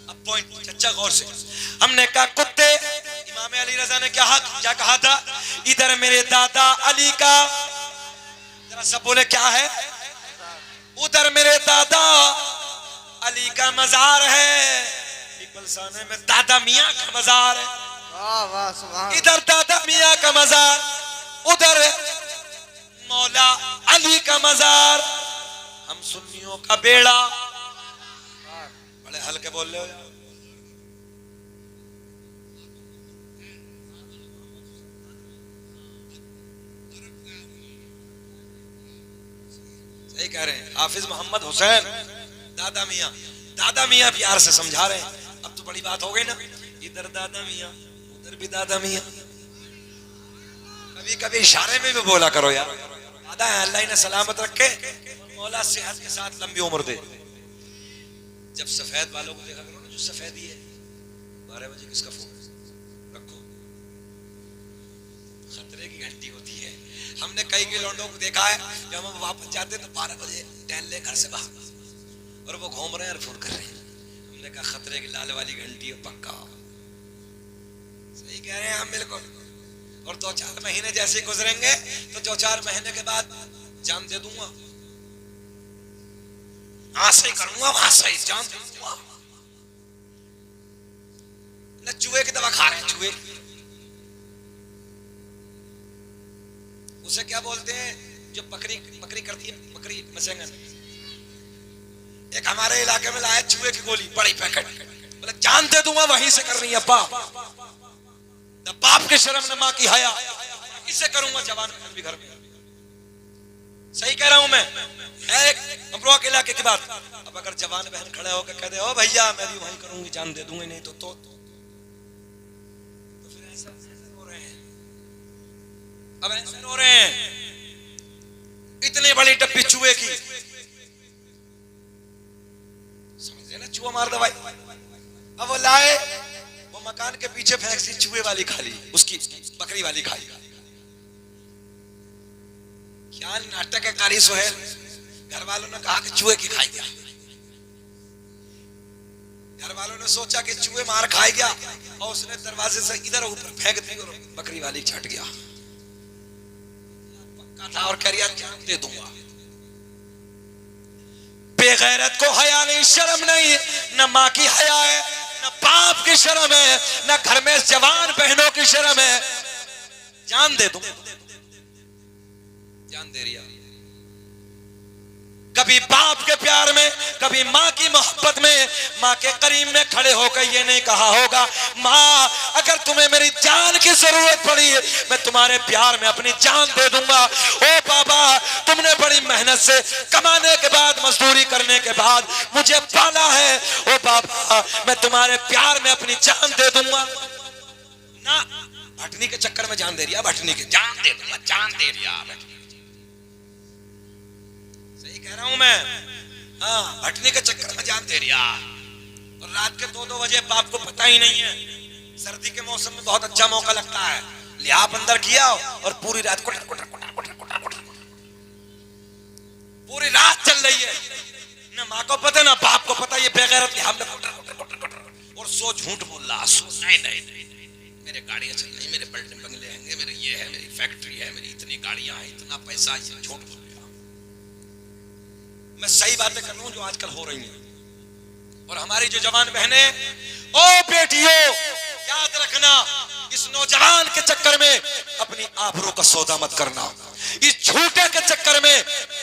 अब पॉइंट चच्चा गौर से। हमने कहा कुत्ते, इमाम अली रजा ने क्या कहा था? इधर मेरे दादा अली का, जरा सब बोले क्या है? उधर मेरे दादा अली का मजार है, पीपलसाने में दादा मियां का मजार है। वाह वाह सुभान। इधर दादा मियां का मजार, उधर मौला अली का मजार। हम सुन्नियों का बेड़ा, बड़े हल्के बोल रहे हो यार। सही कह रहे हैं हाफिज मोहम्मद हुसैन दादा मियां प्यार से समझा रहे हैं। अब तो बड़ी बात हो गई ना, इधर दादा मियां उधर भी दादा मियां। कभी कभी इशारे में भी बोला करो यार। दादा है, अल्लाह इन्हें सलामत रखे, मौला सेहत के साथ लंबी उम्र दे। जब सफेद वालों को देखा करो ना, जो सफेदी है। 12 बजे किसका फोन है? रखो, खतरे की घंटी होती है। हमने कई लौंडों को देखा है, जब हम वापस जाते तो 12 बजे टहल ले घर से बाहर, और वो घूम रहे हैं और फोन कर रहे हैं। हमने कहा खतरे की लाल वाली घंटी है पक्का। सही कह रहे हैं हम बिल्कुल। और 2-4 महीने जैसे गुजरेंगे तो 2-4 महीने के बाद जान दे दूंगा, हाँ सही करूंगा, वहां सही जान दे दूंगा। न चूहे की दवा खा रहे हैं, चूहे उसे क्या बोलते हैं जो बकरी करती है, बकरी मसेंगन। एक हमारे इलाके में लाया चूहे की गोली, बड़ी पैकेट, बोले जान दे दूंगा, वहीं से कर रही है न बाप के शर्म न माँ की हया, इसे करूंगा जवान भी घर में। सही कह रहा हूं मैं, एक अमरोहा के इलाके की बात। अब अगर जवान बहन खड़े होकर कह दे ओ भैया मैं भी वहीं करूंगी, जान दे दूंगी, नहीं तो फिर ऐसा रो रहे हैं। अब ऐसे रो रहे हैं, इतनी बड़ी डब्बी चूहे की, समझे ना, चूहा मार दवाई। अब वो लाए, वो मकान के पीछे फेंक सी, चूहे वाली खाली, उसकी बकरी वाली खाई। क्या नाटक है कारी सुहेल। घर वालों ने कहा कि चूहे की खाई गया, घर वालों ने सोचा कि चूहे मार खाई गया, और उसने दरवाजे से इधर ऊपर फेंक दी और बकरी वाली छट गया। पक्का था और कह रहा जान दे दूंगा। बेगैरत को हया नहीं, शर्म नहीं, न माँ की हया है, न बाप की शर्म है, न घर में जवान बहनों की शर्म है। जान दे दूं, जान दे रिया। कभी बाप के प्यार में, कभी माँ की मोहब्बत में, माँ के करीब में खड़े होकर ये नहीं कहा होगा माँ अगर तुम्हें मेरी जान की जरूरत पड़ी मैं तुम्हारे प्यार में अपनी जान दे दूंगा। ओ बाबा तुमने बड़ी मेहनत से कमाने के बाद, मजदूरी करने के बाद मुझे पाला है, ओ बाबा मैं तुम्हारे प्यार में अपनी जान दे दूंगा ना। भटनी के चक्कर में जान दे रिया, भटनी के जान दे दूंगा, जान दे रिया। सही कह रहा हूं मैं, हाँ भटनी के चक्कर में जान दे रिया। और रात के 2-2 बजे बाप को पता ही नहीं है। सर्दी के मौसम में बहुत अच्छा मौका लगता है, लिहाफ अंदर किया और पूरी रात कुटर कुटर कुटर कुटर कुटर कुटर पूरी रात चल रही है। ना माँ को पता ना बाप को पता, ये बेगैरत लिहाफ में कुटर कुटर कुटर कुटर। और सो झूठ बोल रहा, सो नहीं मेरे गाड़ियां चल रही, मेरे बिल्डिंग बंगले हैं, मेरे ये है, मेरी फैक्ट्री है, मेरी इतनी गाड़ियां हैं, इतना पैसा, ये झूठ बोल रहा। मैं सही बातें कर रहा हूं जो आजकल हो रही हैं। और हमारी जो जवान बहनें, ओ बेटा बेटियों याद रखना, इस नौजवान के चक्कर में अपनी आबरू का सौदा मत करना, इस झूठे के चक्कर में।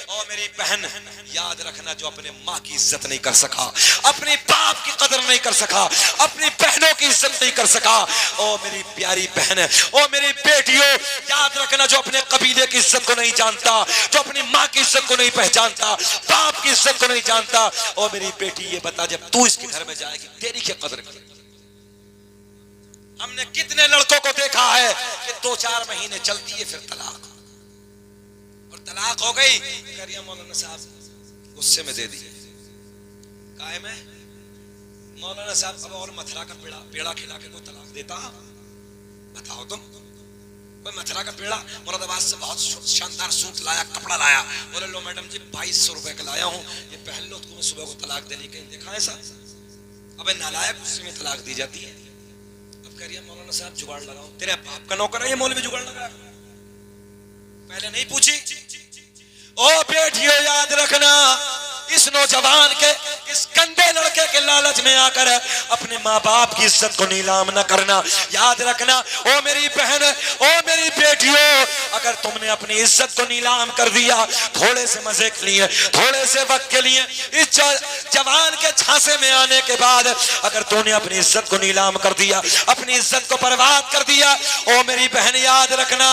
और मेरी बहन याद रखना, जो अपने माँ की इज्जत नहीं कर सका, अपने बाप की कदर नहीं कर सका, अपनी बहनों की इज्जत नहीं कर सका, ओ मेरी प्यारी बहन, ओ मेरी बेटियों याद रखना, जो अपने कबीले की इज्जत को नहीं जानता, जो अपनी माँ की इज्जत को नहीं पहचानता, बाप की इज्जत को नहीं जानता, ओ मेरी बेटी ये बता, जब तू इसके घर में जाएगी तेरी क्या कदर करेगी? हमने कितने लड़कों को देखा है कि 2-4 महीने चलती है फिर तलाक, और तलाक हो गई, करिया मौलाना साहब गुस्से में दे दी, काहे में मौलाना साहब अब और मथुरा का पेड़ा खिला के कोई तलाक देता? बताओ तुम, कोई मथुरा का पेड़ा, मुरादाबाद से बहुत शानदार सूट लाया, कपड़ा लाया, बोले लो मैडम जी 2200 रुपए का लाया हूं, ये पहन लो, तुम्हें सुबह को तलाक देनी, कहीं देखा ऐसा? अबे नालायक, गुस्से में तलाक दी जाती है। करिए मौलाना साहब जुगाड़ लगाओ, तेरे बाप का नौकर है ये मौलवी जुगाड़ लगा, पहले नहीं पूछी? ओ बेटियों याद रखना, इस नौजवान के, इस गंदे लड़के के लालच में आकर अपने माँ बाप की इज्जत को नीलाम न करना। याद रखना ओ मेरी बहन, ओ मेरी बेटियों, अगर तुमने अपनी इज्जत को नीलाम कर दिया थोड़े से मजे के लिए, थोड़े से वक्त के लिए, इस जवान के झांसे में आने के बाद अगर तूने अपनी इज्जत को नीलाम कर दिया, अपनी इज्जत को बर्बाद कर दिया, ओ मेरी बहन याद रखना,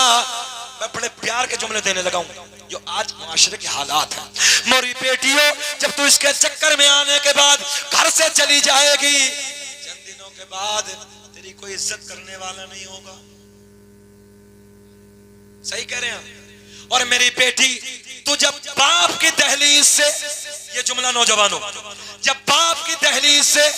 मैं बड़े प्यार के जुमले देने लगा हूं जो आज माशरे के हालात हैं। मेरी बेटियों, जब तू इसके चक्कर में आने के बाद घर से चली जाएगी, चंद दिनों के बाद तेरी कोई इज्जत करने वाला नहीं होगा। सही कह रहे हैं? और मेरी बेटी, तू जब बाप की दहलीज से, ये जुमला नौजवानों, जब बाप की दहलीज से,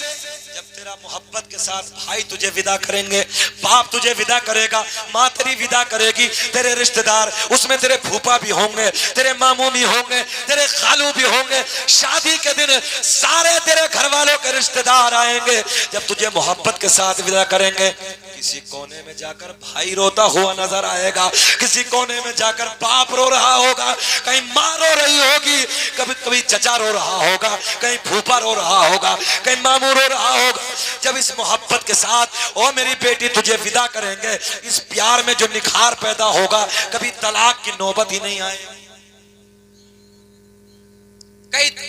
जब तेरा मोहब्बत के साथ भाई तुझे विदा करेंगे, बाप तुझे विदा करेगा, माँ तेरी विदा करेगी, तेरे रिश्तेदार, उसमें तेरे फूफा भी होंगे, तेरे मामू भी होंगे, तेरे खालू भी होंगे, शादी के दिन सारे तेरे घर वालों के रिश्तेदार आएंगे। जब तुझे मोहब्बत के साथ विदा करेंगे, किसी कोने में जाकर भाई रोता हुआ नजर आएगा, किसी कोने में जाकर बाप रो रहा होगा, कहीं माँ रो रही होगी, कभी कभी चचा रो रहा होगा, कहीं फूफा रो रहा होगा, कहीं मामू रो रहा होगा। जब इस मोहब्बत के साथ ओ मेरी बेटी तुझे विदा करेंगे, इस प्यार में जो निखार पैदा होगा, कभी तलाक की नौबत ही नहीं आएगी,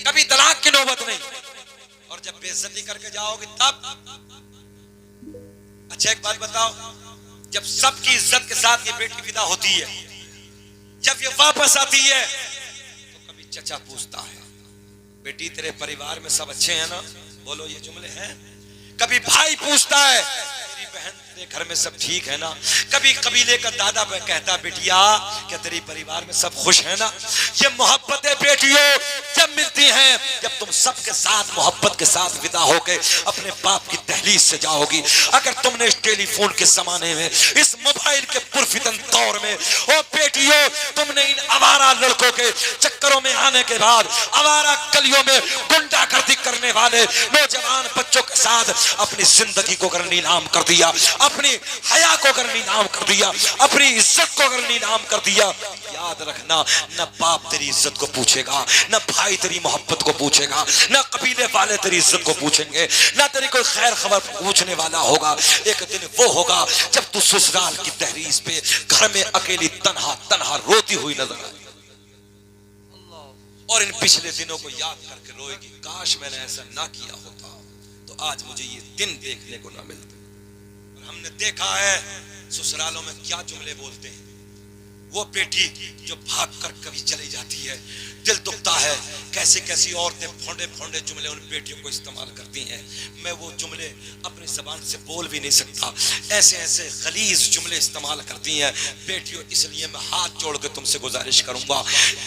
कभी तलाक की नौबत नहीं। और जब बेइज्जती करके जाओगे तब, अच्छा एक बात बताओ, जब सबकी इज्जत के साथ ये बेटी विदा होती है, जब ये वापस आती है, तो कभी चचा पूछता है, बेटी तेरे परिवार में सब अच्छे हैं ना? बोलो ये जुमले हैं। कभी भाई पूछता है, मेरी बहन तेरे घर में सब ठीक है ना? कभी कबीले का दादा कहता, बेटिया क्या तेरी परिवार में सब खुश है ना? ये मोहब्बतें बेटियों जब मिलती हैं, जब तुम सबके साथ मोहब्बत के साथ विदा होके अपने बाप की दहलीज से जाओगी। अगर तुमने इस टेलीफोन के जमाने में, इस मोबाइल के पुरफितन दौर में, ओ बेटियों, तुमने इन आवारा लड़कों के चक्करों में आने के बाद, आवारा गलियों में गुंडागर्दी करने वाले नौजवान बच्चों के साथ अपनी जिंदगी को अगर नीलाम कर दिया, अपनी हया को अगर नीलाम कर दिया, अपनी इज्जत को अगर नीलाम कर दिया, याद रखना, न बाप तेरी इज्जत को पूछेगा, न भाई तेरी मोहब्बत को पूछेगा, न कबीले वाले तेरी इज्जत को पूछेंगे, न तेरी कोई खैर खबर पूछने वाला होगा। एक दिन वो होगा जब तू ससुराल की दहलीज पे घर में अकेली तन्हा तन्हा रोती हुई नजर आए, और इन पिछले दिनों को याद करके रोएगी, काश मैंने ऐसा ना किया होता तो आज मुझे ये दिन देखने को ना मिलते। और हमने देखा है ससुरालों में क्या जुमले बोलते हैं। वो बेटी जो भाग कर कभी चली जाती है, दिल दुखता है, कैसी कैसी औरतें फोंडे फोंडे जुमले उन बेटियों को इस्तेमाल करती हैं। मैं वो जुमले अपनी जबान से बोल भी नहीं सकता, ऐसे ऐसे गलीज जुमले इस्तेमाल करती हैं बेटियों। इसलिए मैं हाथ जोड़ के तुमसे गुजारिश करूंगा,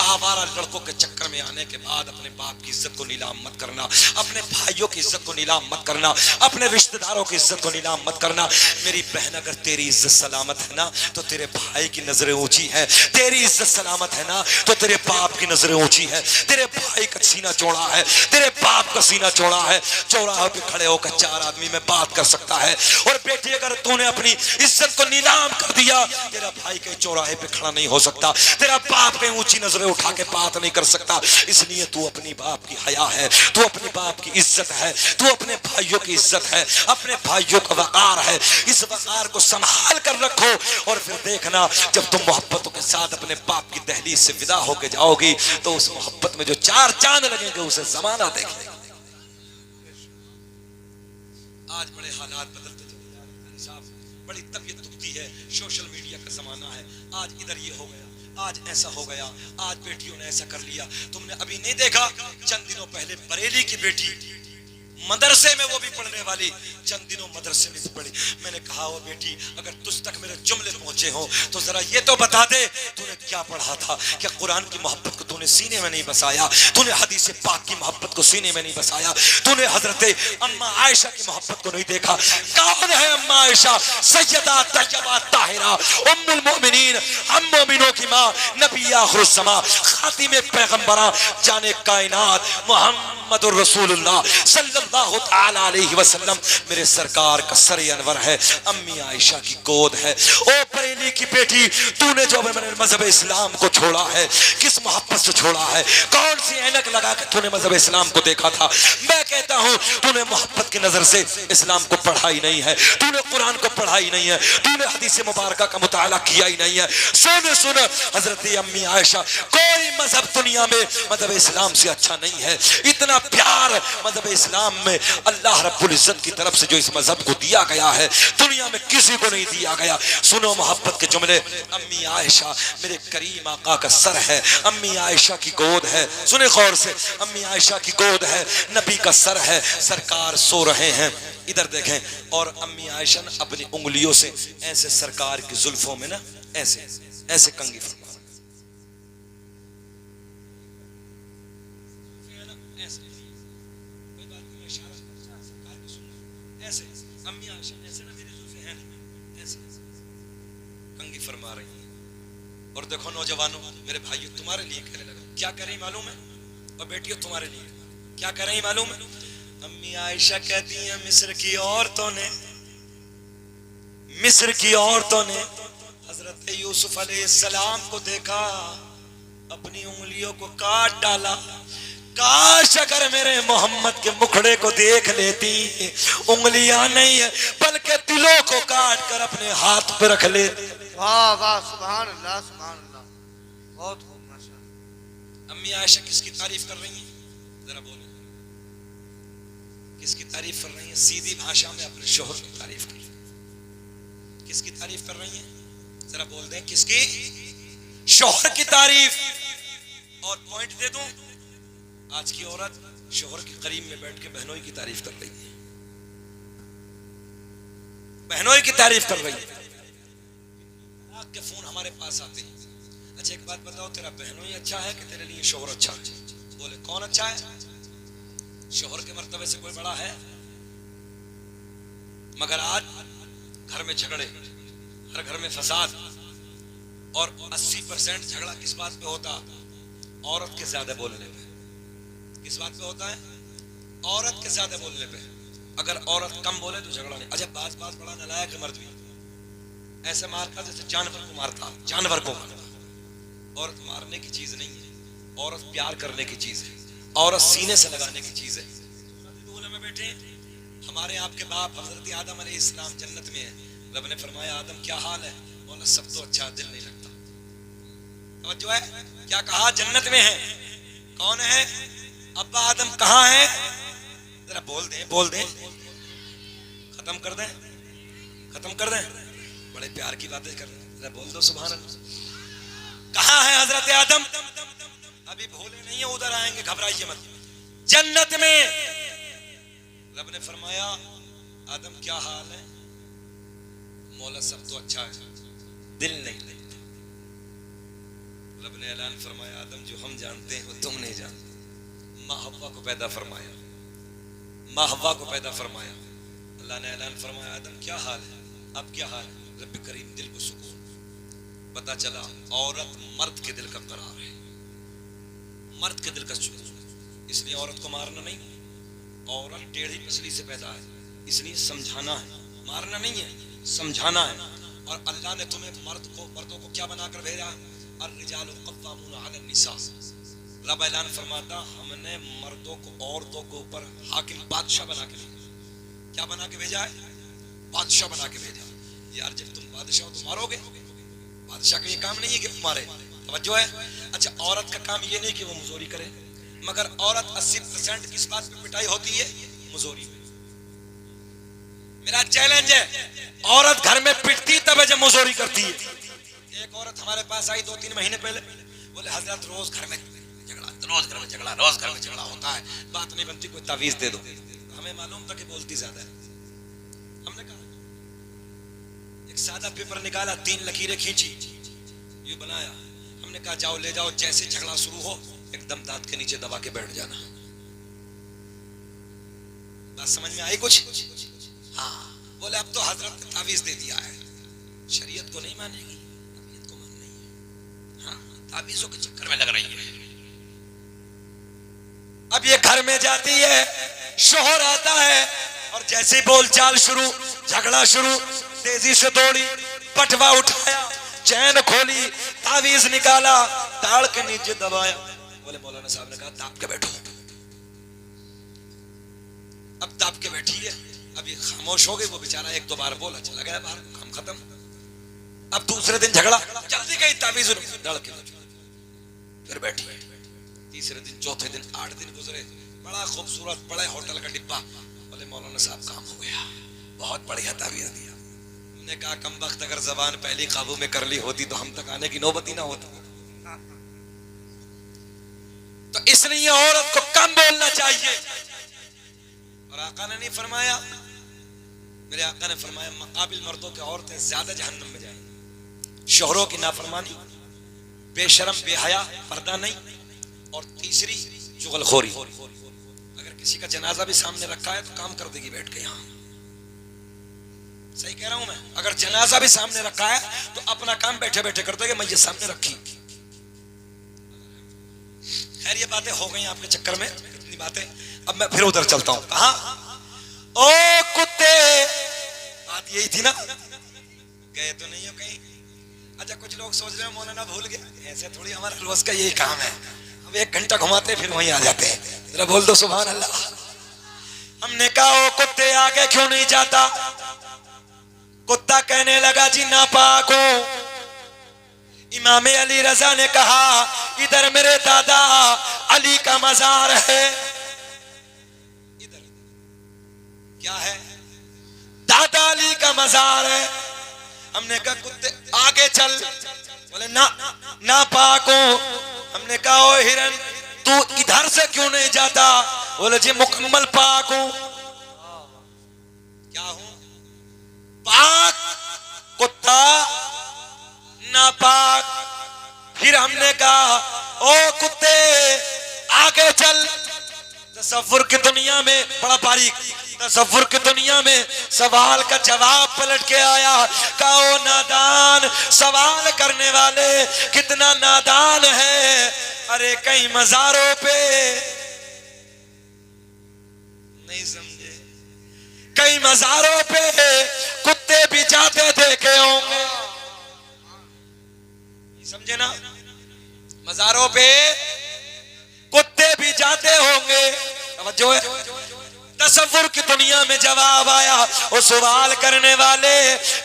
आवारा लड़कों के चक्कर में आने के बाद अपने बाप की इज्जत को नीलाम मत करना, अपने भाइयों की इज्जत को नीलाम मत करना, अपने रिश्तेदारों की इज्जत को नीलाम मत करना। मेरी बहन, अगर तेरी इज्जत सलामत है ना, तो तेरे भाई की नजरें ऊंची है, तेरी इज्जत सलामत है ना, तो तेरे बाप की नजरें ऊंची है, तेरे भाई का सीना चौड़ा है, तेरे बाप का सीना चौड़ा है। चौराहे पे खड़े होकर चार आदमी में बात कर सकता है। और बेटी अगर तूने अपनी इज्जत को नीलाम कर दिया, तेरा भाई के चौराहे पे खड़ा नहीं हो सकता, तेरा बाप पे ऊंची नजरें उठा के बात नहीं कर सकता। इसलिए तू अपनी बाप की हया है, तू अपने बाप की इज्जत है, तू अपने भाइयों की इज्जत है, अपने भाइयों का वकार है। इस वकार को संभाल कर रखो और फिर देखना जब तुम मोहब्बतों के साथ अपने बाप की दहलीज से विदा होके जाओगी तो उस मोहब्बत में जो चार चांद लगेंगे उसे जमाना देखेगा। आज बड़े हालात बदलते चले जा रहे हैं साहब, बड़ी तबीयत दुखती है। सोशल मीडिया का जमाना है, आज इधर ये हो गया, आज ऐसा हो गया, आज बेटियों ने ऐसा कर लिया। तुमने अभी नहीं देखा, चंद दिनों पहले बरेली की बेटी मदरसे में, वो भी पढ़ने वाली, चंद दिनों मदरसे में भी पढ़ी। मैंने कहा वो बेटी अगर तुझ तक मेरे जुमले पहुंचे हो तो जरा ये तो बता दे तूने क्या पढ़ा था। क्या कुरान की मोहब्बत को तूने सीने में नहीं बसाया, तूने हदीस पाक की मोहब्बत को सीने में नहीं बसाया, तूने हजरत अम्मा आयशा की मोहब्बत को नहीं देखा। कौन है अम्मा आयशा? सैयदा तैयबा ताहिरा उम्मुल मोमिनीन, हम मोमिनों की मां, नबी आखिरुज ज़मा, खातिमे पैगंबरा, जाने कायनात मुहम्मदुर रसूलुल्लाह सल्लल्लाहु तआला अलैहि वसल्लम मेरे सरकार का सर अनवर है। अम्मी आयशा की गोद है। ओ बरेली की बेटी, तूने जो मेरे मजहब इस्लाम को छोड़ा है, किस मोहब्बत से छोड़ा है? कौन सी ऐनक लगा के तूने मजहब इस्लाम को देखा था? मैं कहता हूं तूने मोहब्बत की नजर से इस्लाम को पढ़ा ही नहीं है, तूने कुरान को पढ़ा ही नहीं है, तूने हदीस मुबारका का मुताला किया ही नहीं है। सुन हजरत अम्मी आयशा, कोई मजहब दुनिया में मजहब इस्लाम से अच्छा नहीं है। इतना प्यार मजहब इस्लाम में अल्लाह रब्बुल इज्जत की तरफ से जो इस मजहब को दिया गया है, दुनिया में किसी को नहीं दिया गया। सुनो मोहब्बत के जुमले। अम्मी आयशा मेरे करीम आका का सर है, अम्मी आयशा की गोद है। सुने गौर से, अम्मी आयशा की गोद है, नबी का सर है, सरकार सो रहे हैं, इधर देखें। और अम्मी आयशा अपनी उंगलियों से ऐसे सरकार की जुल्फों में ना ऐसे ऐसे कंघी फरमा, ऐसे अम्मी आयशा ऐसे ना मेरी जुल्फें हैं ऐसे कंघी फरमा रही हैं। और देखो नौजवानों, मेरे भाइयों, तुम्हारे लिए कहने लगा, क्या कह रही मालूम है? और बेटियों तुम्हारे लिए क्या कह रही मालूम है? अम्मी आयशा कहती हैं मिस्र की औरतों ने हजरत यूसुफ अलैहिस्सलाम को देखा, अपनी उंगलियों को काट डाला। काश अगर मेरे मोहम्मद के मुखड़े को देख लेती, उंगलियां नहीं है बल्कि दिलों को काट कर अपने हाथ पे रख लेती। वाह वाह, सुभान अल्लाह सुभान अल्लाह, बहुत खूब माशाअल्लाह। अम्मी आयशा किसकी तारीफ कर रही हैं? जरा बोलो, किसकी तारीफ कर रही हैं? सीधी भाषा में अपने शोहर की तारीफ कर रही हैं। किसकी तारीफ कर रही हैं? जरा बोल दें, किसकी? शोहर की तारीफ। और पॉइंट दे दूं, आज की औरत शोहर के करीब में बैठ के बहनोई की तारीफ कर रही है, बहनोई की तारीफ कर रही है। आपके फोन हमारे पास आते हैं, अच्छा एक बात बताओ, तेरा बहनोई अच्छा है कि तेरे लिए शोहर अच्छा है? बोले कौन अच्छा है? शोहर के मर्तबे से कोई बड़ा है? मगर आज घर में झगड़े, हर घर में फसाद, और 80% झगड़ा किस बात पे होता? औरत के ज्यादा बोलने पे। किस बात पे होता है? औरत के ज्यादा बोलने पे। अगर औरत कम बोले तो झगड़ा नहीं। अच्छा बात बड़ा नालायक है मर्द भी, ऐसे मारता जैसे जानवर को मारता, जानवर को मारता। औरत मारने की चीज नहीं है, औरत प्यार करने की चीज है, औरत सीने से लगाने की चीज है। में बैठे हमारे आपके बाप हजरत आदम अलैहिस्सलाम जन्नत में है। रब ने फरमाया आदम क्या हाल है? बोला सब तो अच्छा, दिल नहीं लगता। जो है क्या कहा? जन्नत में है। कौन है? अब्बा आदम कहाँ है? जरा बोल दें, खत्म कर दें। बड़े प्यार की बातें कर रहे हैं, जरा बोल दो सुभान अल्लाह। कहाँ है हजरत आदम? अभी भोले नहीं है, उधर आएंगे, घबराइए मत। जन्नत में। रब ने फरमाया आदम क्या हाल है? मौला सब तो अच्छा है, दिल नहीं लगता। रब ने ऐलान फरमाया आदम जो हम जानते हैं वो तुम नहीं जानते। माँ हव्वा को पैदा फरमाया, माँ हव्वा को पैदा फरमाया। अल्लाह ने ऐलान फरमाया आदम क्या हाल है? अब क्या हाल है? रब करीम दिल को सुकून, पता चला औरत मर्द के दिल का करार है, मर्द के दिल का सुकून। इसलिए औरत को मारना नहीं, औरत टेढ़ी पसली से पैदा है, इसलिए समझाना है, मारना नहीं है, समझाना है। और अल्लाह ने तुम्हें मर्दों को क्या बनाकर भेजा? अर्रिजालु क़व्वामून अलन निसा। रब ऐलान फरमाता, हमने मर्दों को औरतों के ऊपर हाकिम बादशाह बना के भेजा। क्या बना के भेजा है? बादशाह बना के भेजा। यार जब तुम बादशाह हो तो मारोगे? बादशाह का ये काम नहीं है कि मारे, तवज्जो है। अच्छा, औरत का काम ये नहीं कि वो मुजोरी करे, मगर औरत 80% किस बात पे पिटाई होती है? मुजोरी में। मेरा चैलेंज है, औरत घर में पिटती तब है जब मुजोरी करती है। एक औरत हमारे पास आई 2-3 महीने पहले, बोले हजरत रोज घर में झगड़ा, रोज घर में झगड़ा, रोज घर में झगड़ा होता है, बात नहीं बनती, कोई तावीज दे दो। हमें मालूम था कि बोलती ज्यादा है। हमने कहा एक सादा पेपर निकाला, 3 लकीरें खींची, ये बनाया। हमने कहा जाओ ले जाओ, जैसे झगड़ा शुरू हो एकदम दांत के नीचे दबा के बैठ जाना। बात समझ में आई कुछ? हाँ। बोले अब तो हजरत ने तावीज दे दिया है, शरीयत को नहीं मानेगी, तबीयत को मान नहीं है। हाँ, तावीजों के चक्कर में लग रही है। अब ये घर में जाती है, शोहर आता है और जैसे ही बोलचाल शुरू, झगड़ा शुरू, तेजी से दौड़ी, पटवा उठाया, चैन खोली, तावीज निकाला, ताड़ के नीचे दबाया। बोले मौलाना साहब ने कहा दाब के बैठो। अब दाब के बैठी है, अब ये खामोश हो गई। वो बेचारा 1-2 बार बोला, चला गया बाहर, काम खत्म। अब दूसरे दिन झगड़ा, जल्दी गई तावीज डल के फिर बैठी। तीसरे दिन, चौथे दिन, 8 दिन गुजरे, बड़ा खूबसूरत बड़े होटल का डिब्बा। बोले मौलाना साहब काम हो गया, बहुत बढ़िया तावीज दिया। हमने कहा कमबख्त, अगर जबान पहली काबू में कर ली होती तो हम तक आने की नौबत ही ना होता। तो इसलिए औरत को कम बोलना चाहिए। और आका ने नहीं फरमाया, मेरे आका ने फरमाया मकाबिल मर्दों के औरतें ज्यादा जहन्नम में जाएंगी। शोहरों की नाफरमानी, बेशरम, बेहया, पर्दा नहीं, और तीसरी चुगलखोरी। अगर किसी का जनाजा भी सामने रखा है तो काम कर देगी बैठ के। यहाँ सही कह रहा हूं मैं? अगर जनाजा भी सामने रखा है तो अपना काम बैठे बैठे कर देगी, मैं ये सामने रखी। खैर ये बातें हो गई आपके चक्कर में, इतनी बातें। अब मैं फिर उधर चलता हूं। कहां? ओ कुत्ते, बात यही थी ना? गए तो नहीं हो कहीं? अच्छा, कुछ लोग सोच रहे हैं मौलाना भूल गया, ऐसे थोड़ी, हमारा रोज का यही काम है। अब 1 घंटा घुमाते फिर वहीं आ जाते हैं। जरा बोल दो सुभान अल्लाह। हमने कहा ओ कुत्ते आगे क्यों नहीं जाता? कुत्ता कहने लगा जी नापाक हूं। इमाम अली रजा ने कहा इधर मेरे दादा अली का मजार है। इधर क्या है? दादा अली का मजार है। हमने कहा कुत्ते आगे चल। बोले ना पाक हूं। हमने कहा ओ हिरन तू इधर से क्यों नहीं जाता? बोले जी मुकम्मल पाक हूं। क्या हूं? पाक। कुत्ता नापाक। फिर हमने कहा ओ कुत्ते आगे चल। तसव्वुर की दुनिया में, बड़ा बारीक, तसव्वुर की दुनिया में सवाल का जवाब पलट के आया। कहा ओ नादान, सवाल करने वाले कितना नादान है। अरे कई मजारों पे नहीं समझे, कई मजारों पे कुत्ते भी जाते देखे होंगे, समझे ना? मजारों पे कुत्ते भी जाते होंगे। जो है तसव्वुर की दुनिया में जवाब आया। वो सवाल करने वाले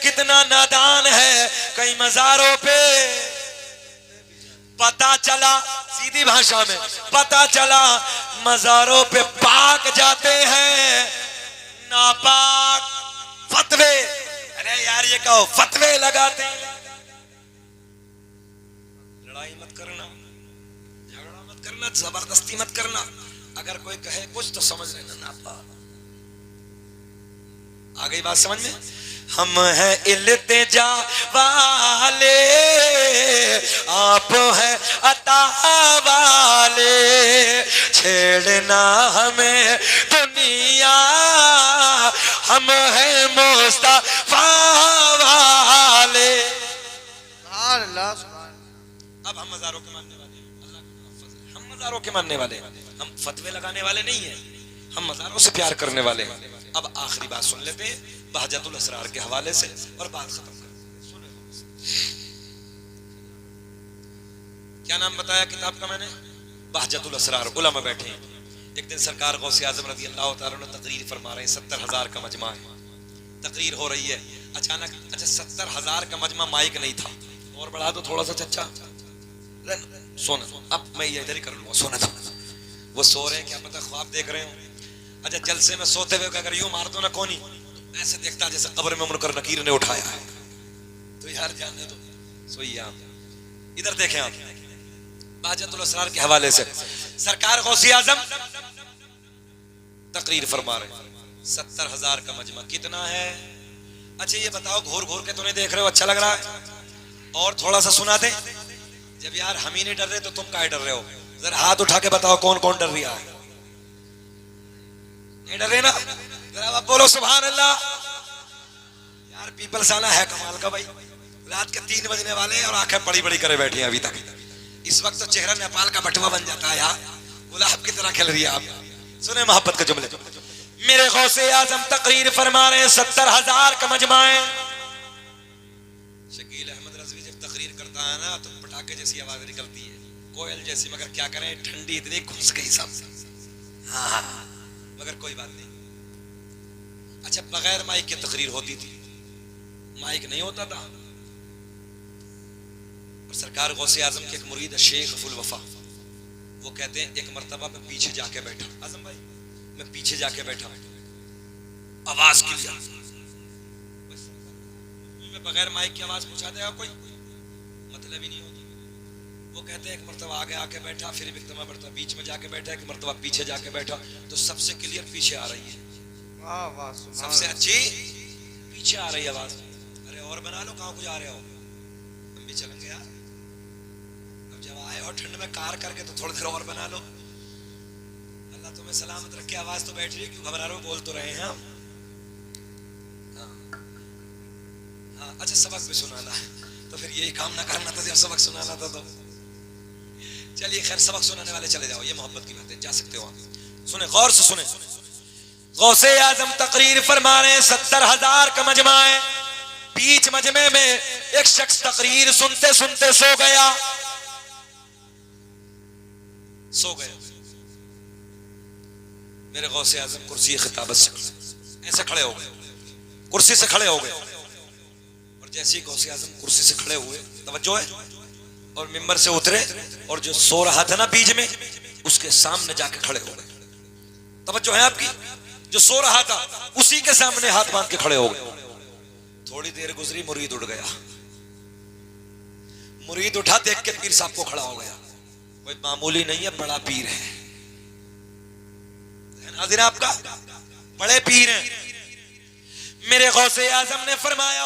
कितना नादान है। कई मजारों पे पता चला, सीधी भाषा में पता चला मजारों पे पाक जाते हैं, नापाक फतवे। अरे यार ये कहो फतवे लगाते हैं। लड़ाई मत करना, झगड़ा मत करना, जबरदस्ती मत करना। अगर कोई कहे कुछ तो समझ लेना नापाक। आ गई बात समझ में? हम हैं इल्तिजा वाले, आप हैं अता वाले, छेड़ना हमें दुनिया, हम हैं मुस्तफा वाले। अल्लाह सुभान। अब हम मज़ारों के मानने वाले हैं, अल्लाह का फज़ल है, हम मज़ारों के मानने वाले हैं, हम फतवे लगाने वाले नहीं हैं, हम मज़ारों से प्यार करने वाले हैं। अब आखिरी बात सुन लेते हैं बहजतुल असरार के हवाले से और बात खत्म करते हैं। क्या नाम बताया किताब का मैंने? बहजतुल असरार। उलमा बैठे हैं। एक दिन सरकार गौसे आजम रज़ी अल्लाह तआला अन्हु तकरीर फरमा रहे हैं, 70,000 का मजमा है, तकरीर हो रही है। अचानक, अच्छा 70,000 का मजमा, माइक नहीं था, और बढ़ा दो थोड़ा सा चच्चा, सोना, अब मैं ये इधर ही कर लूंगा, सोना था। वो सो रहे हैं, क्या पता ख्वाब देख रहे हो। अच्छा जलसे में सोते हुए अगर यूं मार दो ना कोनी, तो ऐसे देखता जैसे कब्र में मुनकर नकीर ने उठाया है, तो यार जानने दो, सोइए आप। इधर देखें आप, बहजतुल असरार के हवाले से सरकार गौसे आजम तकरीर फरमा रहे हैं, 70,000 का मजमा कितना है? अच्छा ये बताओ, घूर घूर के तो नहीं देख रहे हो, अच्छा लग रहा है? और थोड़ा सा सुना दे। जब यार हम ही नहीं डर रहे तो तुम काहे डर रहे हो? जरा हाथ उठा के बताओ कौन कौन डर रहा है? नहीं डर रहे ना? जरा बोलो सुभान अल्लाह। यार पीपल साला है कमाल का भाई, रात के 3 बजने वाले और आंखें बड़ी बड़ी करे बैठी हैं अभी तक। इस वक्त तो चेहरा नेपाल का बटवा बन जाता है यार, गुलाब की तरह खिल रही है आप। सुने मोहब्बत के जुमले, मेरे गौसे आजम तकरीर फरमा रहे हैं, 70,000 का मजमा है। शकील अहमद रज़वी जब तकरीर करता है ना तो पटाखे जैसी आवाज निकलती है, कोयल जैसी, मगर क्या करें ठंडी इतनी घुस गई सब। हाँ मगर कोई बात नहीं। अच्छा बगैर माइक की तकरीर होती थी, माइक नहीं होता था। और सरकार गौसे आजम के एक मुरीद है शेख अबुल वफा, वो कहते हैं एक मर्तबा मैं पीछे जाके बैठा, आजम भाई मैं पीछे जाके बैठा, आवाज क्लियर, मैं बगैर माइक की आवाज पहुंचा देगा कोई, मतलब ही नहीं होती। वो कहते हैं एक मर्तबा आगे आके बैठा, फिर एक मर्तबा बीच में जाके बैठा, एक मर्तबा पीछे जाके बैठा, तो सबसे क्लियर पीछे आ रही है, वाह वाह, सबसे अच्छी पीछे आ रही है आवाज। अरे और बना लो, कहाँ को जा रहे हो? हम भी चलेंगे यार, अब जब आए हो ठंड में कार करके तो थोड़ी देर और बना लो। अल्लाह तुम्हें सलामत रखे, आवाज तो बैठ रही है, क्यों घबरा रहे हो? बोल तो रहे हैं हम। हाँ अच्छा सबक भी सुनाना है तो फिर यही काम ना करना था जब सबक सुनाना था तो। चलिए खैर, सबक सुनाने वाले चले जाओ, ये मोहब्बत की बात है, जा सकते हो आप। सुने गौर से सुने, गौसे आजम तकरीर फरमा रहे हैं, 70,000 का मजमा है। बीच मजमे में एक शख्स तकरीर सुनते सुनते सो गया, सो गया। मेरे गौसे आजम कुर्सी खिताबत से ऐसे खड़े हो गए, कुर्सी से खड़े हो गए, और जैसे ही गौसे आजम कुर्सी से खड़े हुए, तवज्जो है, और मिंबर से उतरे, और जो सो रहा था ना बीच में, उसके सामने जाके खड़े हो गए। तवज्जो है आपकी? जो सो रहा था उसी के सामने हाथ बांध के खड़े हो गए। थोड़ी देर गुजरी, मुरीद उठ गया, मुरीद उठा, देख के पीर साहब को खड़ा हो गया। कोई मामूली नहीं है, बड़ा पीर है नाज़रीन, आपका बड़े पीर हैं। मेरे गौसे आजम ने फरमाया,